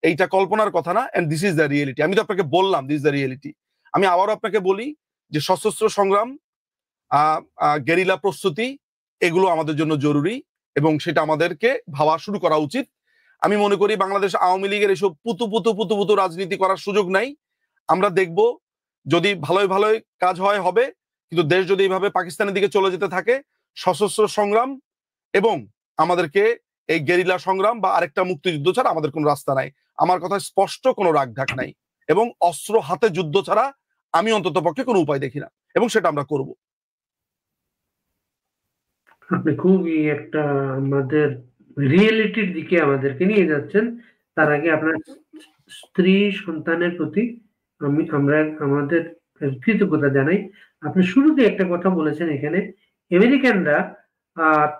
এইটা কল্পনার কথা না, and this is the reality. আমি তো আপনাকে বললাম দিস ইজ দ্য রিয়েলিটি। আমি আবারও আপনাকে বলি যে সশস্ত্র সংগ্রাম, গেরিলা প্রস্তুতি, এগুলো আমাদের জন্য জরুরি এবং সেটা আমাদেরকে ভাবা শুরু করা উচিত। আমি মনে করি বাংলাদেশ আওয়ামী লীগের এসব পুতু পুতু পুতু পুতু রাজনীতি করার সুযোগ নাই। আমরা দেখব, যদি ভালোই ভালোই কাজ হয় হবে, কিন্তু দেশ যদি এইভাবে পাকিস্তানের দিকে চলে যেতে থাকে, সশস্ত্র সংগ্রাম এবং আমাদেরকে এই গেরিলা সংগ্রাম বা আরেকটা মুক্তিযুদ্ধ ছাড়া আমাদের কোনো রাস্তা নাই। আমার কথা স্পষ্ট, কোনো রাগঢাক নাই, এবং অস্ত্র হাতে যুদ্ধ ছাড়া আমি অন্তত পক্ষে কোনো উপায় দেখি না, এবং সেটা আমরা করব। আপনি খুবই একটা আমাদের রিয়েলিটির দিকে আমাদেরকে নিয়ে যাচ্ছেন। তার আগে আপনার স্ত্রী সন্তানের প্রতি আমরা আমাদের কৃতজ্ঞতা জানাই। আপনি শুরুতে একটা কথা বলেছেন, এখানে আমেরিকানরা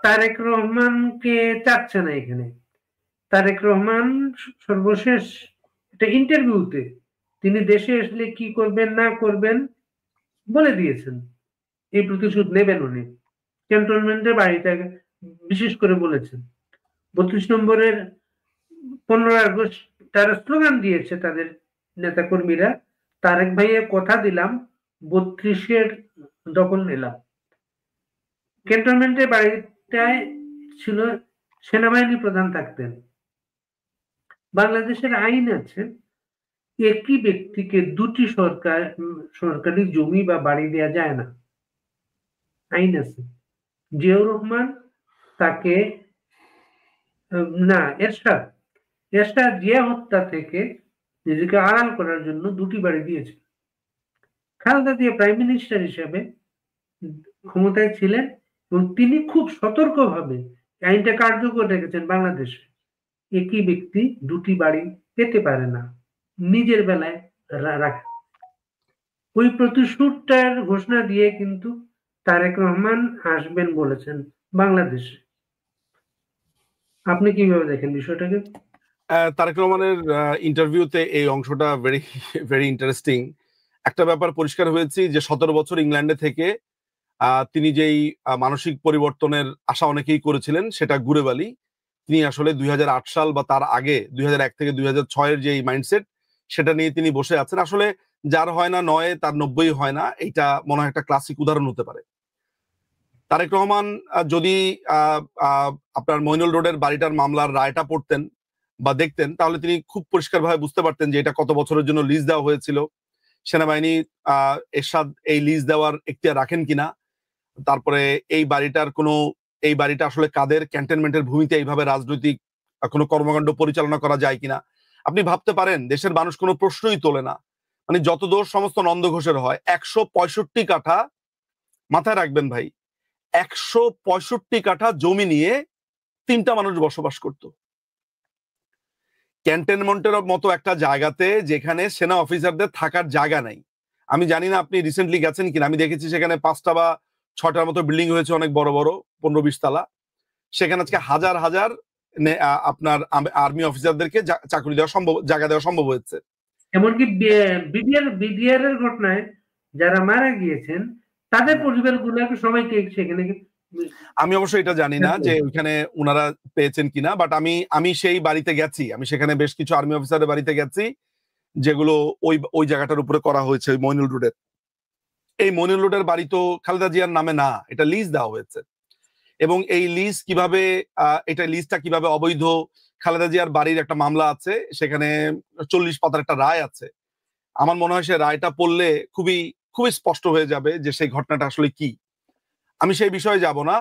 তারেক রহমানকে চাচ্ছে না। এখানে তারেক রহমান সর্বশেষ একটা ইন্টারভিউতে তিনি দেশে আসলে কি করবেন না করবেন বলে দিয়েছেন, এই প্রতিশোধ নেবেন উনি। ক্যান্টনমেন্টের বাড়িটা বিশেষ করে বলেছেন। 32 নম্বরের 15 আগস্ট তারা স্লোগান দিয়েছে, তাদের নেতা কর্মীরা, তারেক ভাইয়ের কথা দিলাম 32-এর দখল নিলাম। ক্যান্টনমেন্টের বাড়িটায় ছিল সেনাবাহিনী প্রধান থাকতেন। বাংলাদেশের আইন আছে, একই ব্যক্তিকে দুটি সরকারি জমি বা বাড়ি দেওয়া যায় না, আইন আছে। জিয়াউর রহমান তাকে না এরশাদ জিয়া হত্যা থেকে নিজেকে আড়াল করার জন্য দুটি বাড়ি দিয়েছে। খালেদা জিয়া প্রাইম মিনিস্টার হিসেবে ক্ষমতায় ছিলেন এবং তিনি খুব সতর্কভাবে আইনটা কার্যকর রেখেছেন। বাংলাদেশে একই ব্যক্তি দুটি বাড়ি পেতে পারে না, নিজের বেলায় রাখে। ওই প্রতিশোধটার ঘোষণা দিয়ে কিন্তু তারেক রহমান আসবেন বলেছেন বাংলাদেশে। আপনি কিভাবে দেখেন বিষয়টাকে? তারেক রহমানের ইন্টারভিউতে এই অংশটা ভেরি ভেরি ইন্টারেস্টিং। একটা ব্যাপার পরিষ্কার হয়েছে যে 17 বছর ইংল্যান্ডে থেকে তিনি যেই মানসিক পরিবর্তনের আশা অনেকেই করেছিলেন, সেটা গুড়েবালি। তিনি আসলে 2008 সাল বা তার আগে 2001 থেকে 2006-এর যে মাইন্ডসেট, সেটা নিয়ে তিনি বসে আছেন। আসলে যার হয় না 9 তার 90 হয় না, এইটা মনে হয় একটা ক্লাসিক উদাহরণ হতে পারে। তারেক রহমান যদি আপনার মইনুল রোডের বাড়িটার মামলার রায়টা পড়তেন বা দেখতেন, তাহলে তিনি খুব পরিষ্কারভাবে বুঝতে পারতেন যে এটা কত বছরের জন্য লিজ দেওয়া হয়েছিল, সেনাবাহিনী এরশাদ এই লিজ দেওয়ার এখতিয়ার রাখেন কিনা, তারপরে এই বাড়িটা আসলে কাদের, ক্যান্টনমেন্টের ভূমিতে এইভাবে রাজনৈতিক কোনো কর্মকাণ্ড পরিচালনা করা যায় কিনা। আপনি ভাবতে পারেন দেশের মানুষ কোনো প্রশ্নই তোলে না, মানে যত দোষ সমস্ত নন্দ ঘোষের হয়। 165 কাঠা, মাথায় রাখবেন ভাই, 165 কাঠা জমি নিয়ে 3টা মানুষ বসবাস করত ক্যান্টনমেন্টের মতো একটা জায়গাতে, যেখানে সেনা অফিসারদের থাকার জায়গা নাই। আমি জানি না আপনি রিসেন্টলি গেছেন কিনা, আমি দেখেছি সেখানে 5টা বা 6টার মতো বিল্ডিং হয়েছে, অনেক বড় বড়, 15-20 তলা। সেখানে আজকে হাজার হাজার আপনার আর্মি অফিসারদেরকে চাকরি দেওয়া সম্ভব, জায়গা দেওয়া সম্ভব হয়েছে। এমনকি বিডিআর এর ঘটনায় যারা মারা গিয়েছেন তাদের পরিবারগুলোকে সবাইকে সেখানে, আমি অবশ্যই এটা জানি না যে ওইখানে উনারা পেয়েছেন কিনা, বাট আমি সেই বাড়িতে গেছি, আমি সেখানে বেশ কিছু আর্মি অফিসারের বাড়িতে গেছি, যেগুলো ওই জায়গাটার উপরে করা হয়েছে, ওই মইনুল রোডের। এই মনির রোডের বাড়ি তো খালেদা জিয়ার নামে না, এটা লিজ দেওয়া হয়েছে। এবং এই লিজ কিভাবে, এটা লিজটা কিভাবে অবৈধ, খালেদা জিয়ার বাড়ির একটা মামলা আছে, সেখানে 40 পাতার একটা রায় আছে। আমার মনে হয় সে রায়টা পড়লে খুবই খুবই স্পষ্ট হয়ে যাবে যে সেই ঘটনাটা আসলে কি। আমি সেই বিষয়ে যাব না,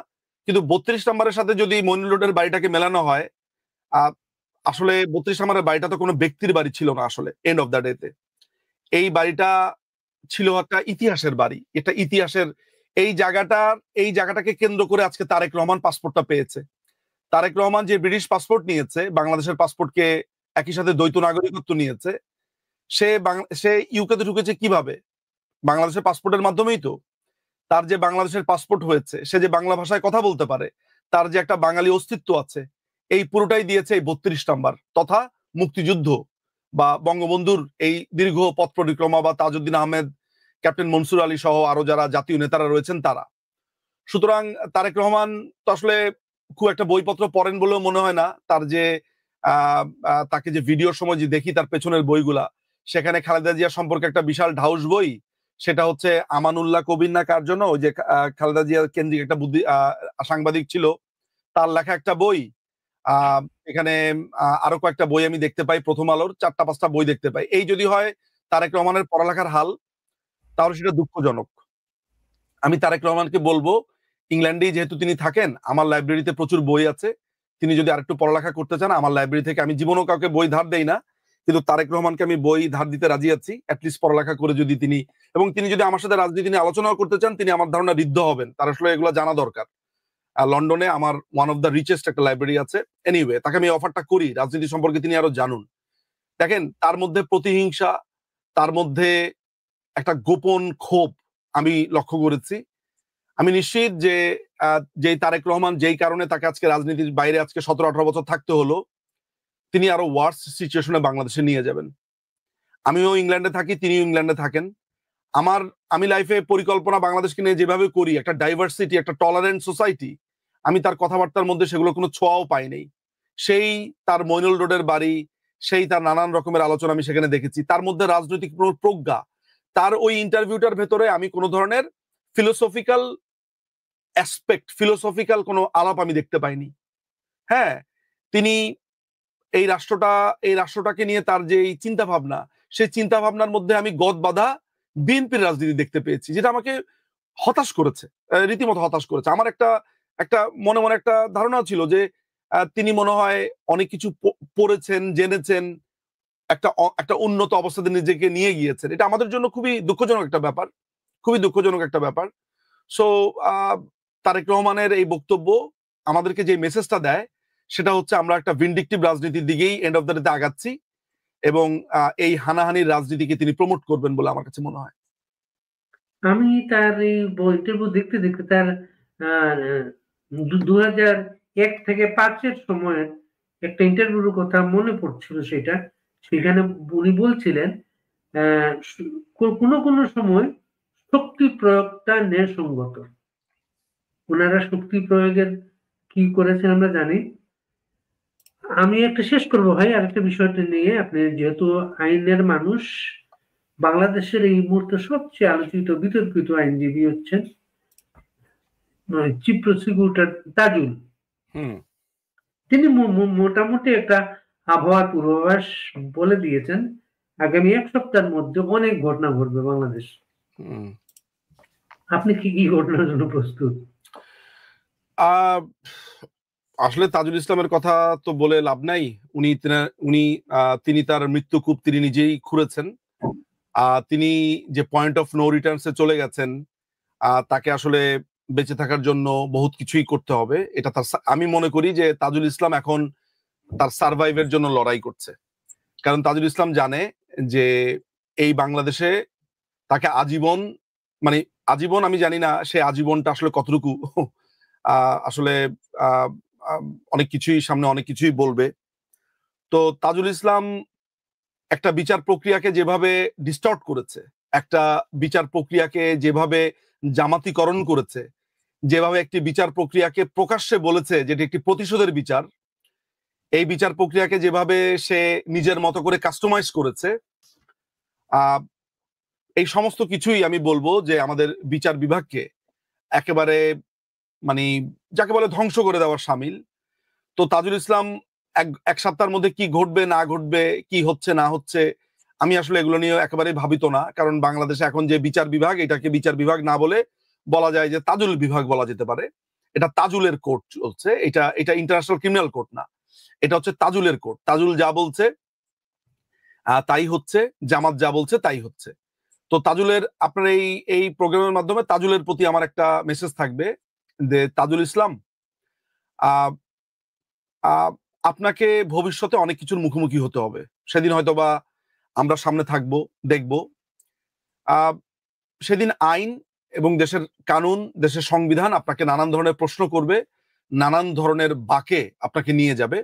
কিন্তু 32 নম্বরের সাথে যদি মনির রোডের বাড়িটাকে মেলানো হয়, আহ, আসলে 32 নম্বরের বাড়িটা তো কোনো ব্যক্তির বাড়ি ছিল না আসলে, এন্ড অফ দ্য ডেতে। এই বাড়িটা ছিল একটা ইতিহাসের বাড়ি, এটা ইতিহাসের। এই জায়গাটাকে কেন্দ্র করে আজকে তারেক রহমান পাসপোর্টটা পেয়েছে। তারেক রহমান যে ব্রিটিশ পাসপোর্ট নিয়েছে, বাংলাদেশের পাসপোর্টকে একই সাথে দ্বৈত নাগরিকত্ব নিয়েছে, সে ইউকেতে ঢুকেছে কিভাবে? বাংলাদেশের পাসপোর্টের মাধ্যমেই তো। তার যে বাংলাদেশের পাসপোর্ট হয়েছে, সে যে বাংলা ভাষায় কথা বলতে পারে, তার যে একটা বাঙালি অস্তিত্ব আছে, এই পুরোটাই দিয়েছে এই 32 নাম্বার তথা মুক্তিযুদ্ধ বা বঙ্গবন্ধুর এই দীর্ঘ পথ পরিক্রমা বা তাজউদ্দিন আহমেদ, ক্যাপ্টেন মনসুর আলী সহ আরো যারা জাতীয় নেতারা রয়েছেন তারা। সুতরাং তারেক রহমান তো আসলে খুব একটা বইপত্র পড়েন বলেও মনে হয় না। তার যে তাকে যে ভিডিওর সময় যে দেখি তার পেছনের বইগুলা, সেখানে খালেদা জিয়া সম্পর্কে একটা বিশাল ঢাউস বই, সেটা হচ্ছে আমানুল্লাহ কবির না কার জন্য, ওই যে খালেদা জিয়া কেন্দ্রিক একটা সাংবাদিক ছিল, তার লেখা একটা বই। আহ এখানে আরো কয়েকটা বই আমি দেখতে পাই, প্রথম আলোর 4-5টা বই দেখতে পাই। এই যদি হয় তারেক রহমানের পড়ালেখার হাল, তাহলে সেটা দুঃখজনক। আমি তারেক রহমানকে বলবো, ইংল্যান্ডেই যেহেতু তিনি থাকেন, আমার লাইব্রেরিতে প্রচুর বই আছে, তিনি যদি আরেকটু পড়ালেখা করতে চান আমার লাইব্রেরি থেকে, আমি জীবনেও কাউকে বই ধার দেই না, কিন্তু তারেক রহমানকে আমি বই ধার দিতে রাজি আছি, অ্যাটলিস্ট পড়ালেখা করে যদি তিনি, এবং তিনি যদি আমার সাথে রাজনীতি নিয়ে আলোচনাও করতে চান, তিনি আমার ধারণা ঋদ্ধ হবেন, তার আসলে এগুলো জানা দরকার। লন্ডনে আমার ওয়ান অফ দ্য রিচেস্ট একটা লাইব্রেরি আছে। এনিওয়ে, তাকে আমি অফারটা করি, রাজনীতি সম্পর্কে তিনি আরো জানুন। দেখেন, তার মধ্যে প্রতিহিংসা, তার মধ্যে একটা গোপন ক্ষোভ আমি লক্ষ্য করেছি। আমি নিশ্চিত যে যে তারেক রহমান যেই কারণে তাকে আজকে রাজনীতির বাইরে আজকে 17-18 বছর থাকতে হলো, তিনি আরো ওয়ার্স সিচুয়েশনে বাংলাদেশে নিয়ে যাবেন। আমিও ইংল্যান্ডে থাকি, তিনিও ইংল্যান্ডে থাকেন। আমি লাইফে পরিকল্পনা বাংলাদেশকে নিয়ে যেভাবে করি, একটা ডাইভার্সিটি, একটা টলারেন্ট সোসাইটি, আমি তার কথাবার্তার মধ্যে সেগুলো কোনো ছোঁয়াও পাই নাই। সেই তার মইনুল রোডের বাড়ি, সেই তার নানান রকমের আলোচনা আমি সেখানে দেখেছি, তার মধ্যে রাজনৈতিক প্রজ্ঞা, তার ওই ইন্টারভিউটার ভেতরে আমি কোনো ধরনের ফিলোসফিক্যাল অ্যাসপেক্ট, ফিলোসফিক্যাল কোনো আলাপ আমি দেখতে পাইনি। হ্যাঁ, তিনি এই রাষ্ট্রটাকে নিয়ে তার যে এই চিন্তা ভাবনা, সেই চিন্তা ভাবনার মধ্যে আমি গদ বাঁধা বিএনপির রাজনীতি দেখতে পেয়েছি, যেটা আমাকে হতাশ করেছে, রীতিমতো হতাশ করেছে। আমার একটা একটা মনে মনে একটা ধারণা ছিল যে তিনি মনে হয় অনেক কিছু পড়েছেন, জেনেছেন, একটা উন্নত অবস্থাতে নিজেকে নিয়ে গিয়েছেন। এটা আমাদের জন্য খুবই দুঃখজনক একটা ব্যাপার, খুবই দুঃখজনক একটা ব্যাপার। সো তারেক রহমানের এই বক্তব্য আমাদেরকে যে মেসেজটা দেয়, সেটা হচ্ছে আমরা একটা ভিন্ডিকটিভ রাজনীতির দিকেই এন্ড অফ দ্য ডেতে আগাচ্ছি, এবং এই হানাহানির রাজনীতিকে তিনি প্রমোট করবেন বলে আমার কাছে মনে হয়। আমি তার এই ইন্টারভিউ দেখতে দেখতে তার 2001 থেকে 5-এর সময়ের একটা ইন্টারভিউর কথা মনে পড়ছিল। সেখানে উনি বলছিলেন কোনো কোনো সময় শক্তি প্রয়োগটা ন্যায়সঙ্গত। ওনারা শক্তি প্রয়োগের কি করেছেন আমরা জানি। আমি একটা শেষ করবো ভাই আরেকটা বিষয়টা নিয়ে। আপনি যেহেতু আইনের মানুষ, বাংলাদেশের এই মুহূর্তে সবচেয়ে আলোচিত বিতর্কিত আইনজীবী হচ্ছেন চিফ প্রসিকিউটর তাজুল। তিনি মোটামুটি একটা আবহাওয়ার পূর্বাভাস বলে দিয়েছেন, আগামী 1 সপ্তাহের মধ্যে অনেক ঘটনা ঘটবে বাংলাদেশ। আপনি কি কি ঘটনার জন্য প্রস্তুত? আসলে তাজুল ইসলামের কথা তো বলে লাভ নাই। তিনি তার মৃত্যুকূপ তিনি নিজেই খুঁড়েছেন। তিনি যে পয়েন্ট অফ নো রিটার্নসে চলে গেছেন, তাকে আসলে বেঁচে থাকার জন্য বহুত কিছুই করতে হবে। এটা আমি মনে করি যে তাজুল ইসলাম এখন তার সার্ভাইভের জন্য লড়াই করছে। কারণ তাজুল ইসলাম জানে যে এই বাংলাদেশে তাকে আজীবন, মানে আজীবন আমি জানি না সে আজীবনটা আসলে কতটুকু, আসলে অনেক কিছুই বলবে। তো তাজুল ইসলাম একটা বিচার প্রক্রিয়াকে যেভাবে ডিস্টর্ট করেছে, একটা বিচার প্রক্রিয়াকে যেভাবে জামাতিকরণ করেছে, যেভাবে একটি বিচার প্রক্রিয়াকে প্রকাশ্যে বলেছে যেটি একটি প্রতিশোধের বিচার, এই বিচার প্রক্রিয়াকে যেভাবে সে নিজের মতো করে কাস্টমাইজ করেছে, এই সমস্ত কিছুই আমি বলবো যে আমাদের বিচার বিভাগকে একেবারে মানে যাকে বলে ধ্বংস করে দেওয়ার সামিল। তো তাজুল ইসলাম এক সপ্তাহের মধ্যে কি ঘটবে না ঘটবে, কি হচ্ছে না হচ্ছে, আমি আসলে এগুলো নিয়ে একেবারে ভাবিত না। কারণ বাংলাদেশে এখন যে বিচার বিভাগ, এটাকে বিচার বিভাগ না বলে বলা যায় যে তাজুল বিভাগ বলা যেতে পারে। এটা তাজুলের কোর্ট চলছে, এটা এটা ইন্টারন্যাশনাল ক্রিমিনাল কোর্ট না, এটা হচ্ছে তাজুলের কোর্ট। তাজুল যা বলছে তাই হচ্ছে, জামাত যা বলছে তাই হচ্ছে। তো তাজুলের আপনার এই এই প্রোগ্রামের মাধ্যমে তাজুলের প্রতি আমার একটা মেসেজ থাকবে যে তাজুল ইসলাম, আহ আহ আপনাকে ভবিষ্যতে অনেক কিছুর মুখোমুখি হতে হবে। সেদিন হয়তোবা আমরা সামনে থাকবো, দেখব। আহ সেদিন আইন এবং দেশের কানুন, দেশের সংবিধান আপনাকে নানান ধরনের প্রশ্ন করবে, নানান ধরনের বাঁকে আপনাকে নিয়ে যাবে।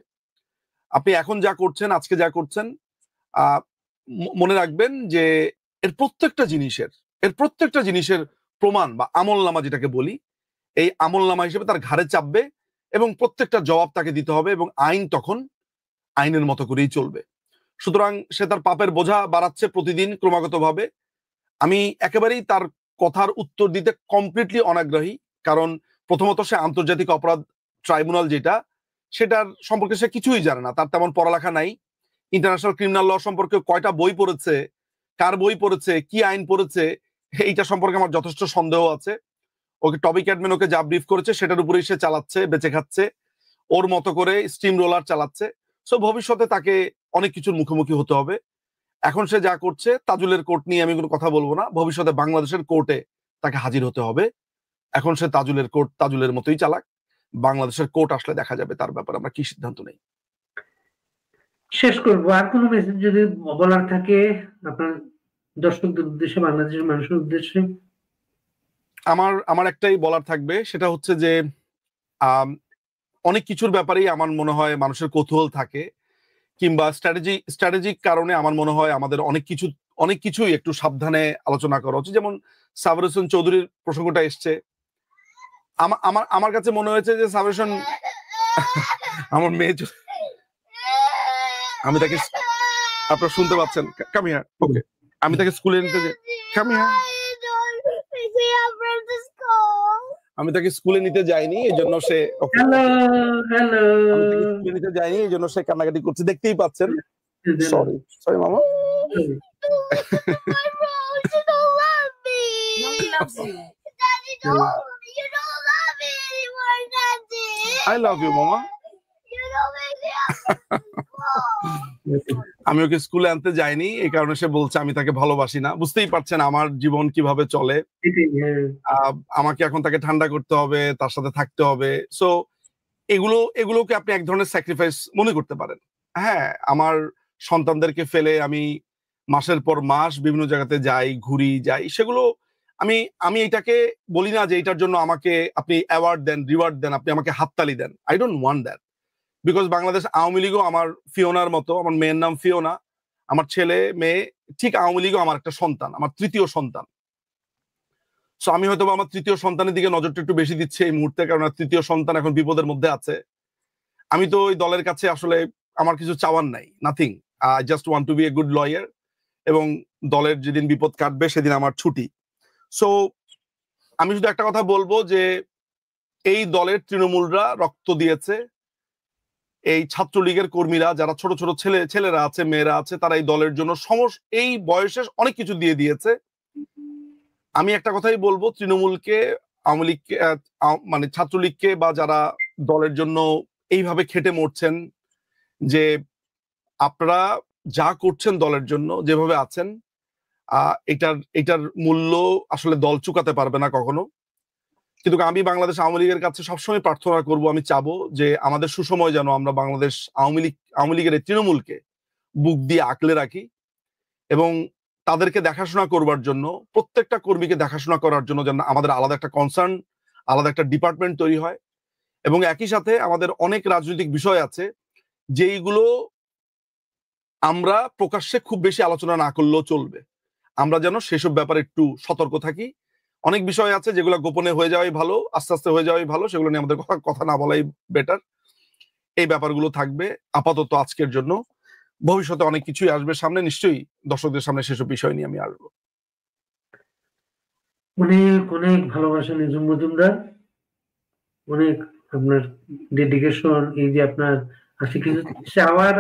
আপনি এখন যা করছেন, আজকে যা করছেন, আহ মনে রাখবেন যে এর প্রত্যেকটা জিনিসের প্রমাণ বা আমলনামা যেটাকে বলি, এই আমলনামা হিসেবে তার ঘাড়ে চাপবে এবং প্রত্যেকটা জবাব তাকে দিতে হবে, এবং আইন তখন আইনের মতো করেই চলবে। সুতরাং সে তার পাপের বোঝা বাড়াচ্ছে প্রতিদিন ক্রমাগতভাবে। আমি একেবারেই তার কথার উত্তর দিতে কমপ্লিটলি অনাগ্রহী। কারণ প্রথমত সে আন্তর্জাতিক অপরাধ ট্রাইব্যুনাল যেটা, সেটার সম্পর্কে সে কিছুই জানে না, তার তেমন পড়ালেখা নাই। ইন্টারন্যাশনাল ক্রিমিনাল ল সম্পর্কে কয়টা বই পড়েছে, কার বই পড়েছে, কি আইন পড়েছে, এইটা সম্পর্কে আমার যথেষ্ট সন্দেহ আছে। ওকে টপিক অ্যাডমিন ওকে যা ব্রিফ করেছে সেটার উপরেই সে চালাচ্ছে, বেঁচে খাচ্ছে, ওর মতো করে স্টিম রোলার চালাচ্ছে। সো ভবিষ্যতে তাকে অনেক কিছুর মুখোমুখি হতে হবে। এখন সে যা করছে, তাজুলের কোর্ট নিয়ে আমি কোনো কথা বলবো না, ভবিষ্যতে বাংলাদেশের কোর্টে তাকে হাজির হতে হবে। এখন সে তাজুলের কোর্ট তাজুলের মতোই চালাক, বাংলাদেশের কোর্ট আসলে দেখা যাবে তার ব্যাপারে আমরা কি সিদ্ধান্ত নেই। শেষ করবো, আর কোনো মেসেজ যদি বলার থাকে আপনার দর্শকদের উদ্দেশ্যে, বাংলাদেশের মানুষের উদ্দেশ্যে? আমার আমার একটাই বলার থাকবে, সেটা হচ্ছে যে আম, অনেক কিছুর ব্যাপারেই আমার মনে হয় মানুষের কৌতূহল থাকে, কিংবা স্ট্র্যাটেজিক কারণে আমার মনে হয় আমাদের অনেক কিছুই একটু সাবধানে আলোচনা করা উচিত। যেমন সাবর হোসেন চৌধুরীর প্রসঙ্গটা এসছে, আমার আমার আমার কাছে মনে হয়েছে যে সাবর হোসেন আমার মেয়ে আমি তাকে, আপনারা শুনতে পাচ্ছেন, কাম হিয়ার, ওকে, আমি তাকে স্কুলে নিতে যাই, কাম হিয়ার, আমি তাকে স্কুলে নিতে যাইনি, এই জন্য সে হ্যালো, হ্যালো। আমি তাকে স্কুলে নিতে যাইনি, এই জন্য সে কান্নাকাটি করছে, দেখতেই পাচ্ছেন। সরি সরি মামা। I love you, মামা। আমি ওকে স্কুলে আনতে যাইনি, এই কারণে সে বলছে আমি তাকে ভালোবাসি না। বুঝতেই পারছেন আমার জীবন কিভাবে চলে। আমাকে এখন তাকে ঠান্ডা করতে হবে, তার সাথে থাকতে হবে। সো এগুলোকে আপনি এক ধরনের স্যাক্রিফাইস মনে করতে পারেন। হ্যাঁ, আমার সন্তানদেরকে ফেলে আমি মাসের পর মাস বিভিন্ন জায়গাতে যাই, ঘুরি, যাই, সেগুলো আমি আমি এটাকে বলি না যে এটার জন্য আমাকে আপনি অ্যাওয়ার্ড দেন, রিওয়ার্ড দেন, আপনি আমাকে হাততালি দেন। I don't want that. Because Bangladesh Awami লীগও আমার ফিওনার মতো, আমার মেয়ের নাম ফিওনা, আমার ছেলে মেয়ে ঠিক আওয়ামী লীগও আমার একটা সন্তান, আমার তৃতীয় সন্তান। সো আমি হয়তো আমার তৃতীয় সন্তানের দিকে নজরটা একটু বেশি দিচ্ছে এই মুহূর্তে, কারণ তৃতীয় সন্তান এখন বিপদের মধ্যে আছে। আমি তো ওই দলের কাছে আসলে আমার কিছু চাওয়ার নাই, nothing. I just want to be a good lawyer, এবং দলের যেদিন বিপদ কাটবে সেদিন আমার ছুটি। সো আমি শুধু একটা কথা বলবো যে এই দলের তৃণমূলরা রক্ত দিয়েছে, এই ছাত্রলীগের কর্মীরা যারা ছোট ছোট ছেলেরা আছে, মেয়েরা আছে, তারা এই দলের জন্য এই বয়সে অনেক কিছু দিয়ে দিয়েছে। আমি একটা কথাই বলবো, তৃণমূলকে, আওয়ামী লীগকে, মানে ছাত্রলীগকে, বা যারা দলের জন্য এইভাবে খেটে মরছেন, যে আপনারা যা করছেন দলের জন্য, যেভাবে আছেন, এটার মূল্য আসলে দল চুকাতে পারবে না কখনো। কিন্তু আমি বাংলাদেশ আওয়ামী লীগের কাছে সবসময় প্রার্থনা করব, আমি চাবো যে আমাদের সুসময় যেন আমরা বাংলাদেশ আওয়ামী লীগের এই তৃণমূলকে বুক দিয়ে আঁকলে রাখি, এবং তাদেরকে দেখাশোনা করবার জন্য, প্রত্যেকটা কর্মীকে দেখাশোনা করার জন্য যেন আমাদের আলাদা একটা কনসার্ন, আলাদা একটা ডিপার্টমেন্ট তৈরি হয়। এবং একই সাথে আমাদের অনেক রাজনৈতিক বিষয় আছে যেইগুলো আমরা প্রকাশ্যে খুব বেশি আলোচনা না করলেও চলবে, আমরা যেন সেসব ব্যাপারে একটু সতর্ক থাকি। অনেক বিষয় আছে যেগুলো গোপনে হয়ে যাওয়াই ভালো, আস্তে আস্তে হয়ে যাওয়াই ভালো, সেগুলো নিয়ে আমাদের কথা না বলাই বেটার। এই ব্যাপারগুলো থাকবে আপাতত আজকের জন্য। ভবিষ্যতে অনেক কিছুই আসবে সামনে, নিশ্চয়ই দর্শকদের সামনে সেসব বিষয় নিয়ে আমি আসবো। অনেক অনেক ভালোবাসা নিজুম মজুমদার, অনেক আপনার ডেডিকেশন, এই যে আপনার কিছু চাওয়ার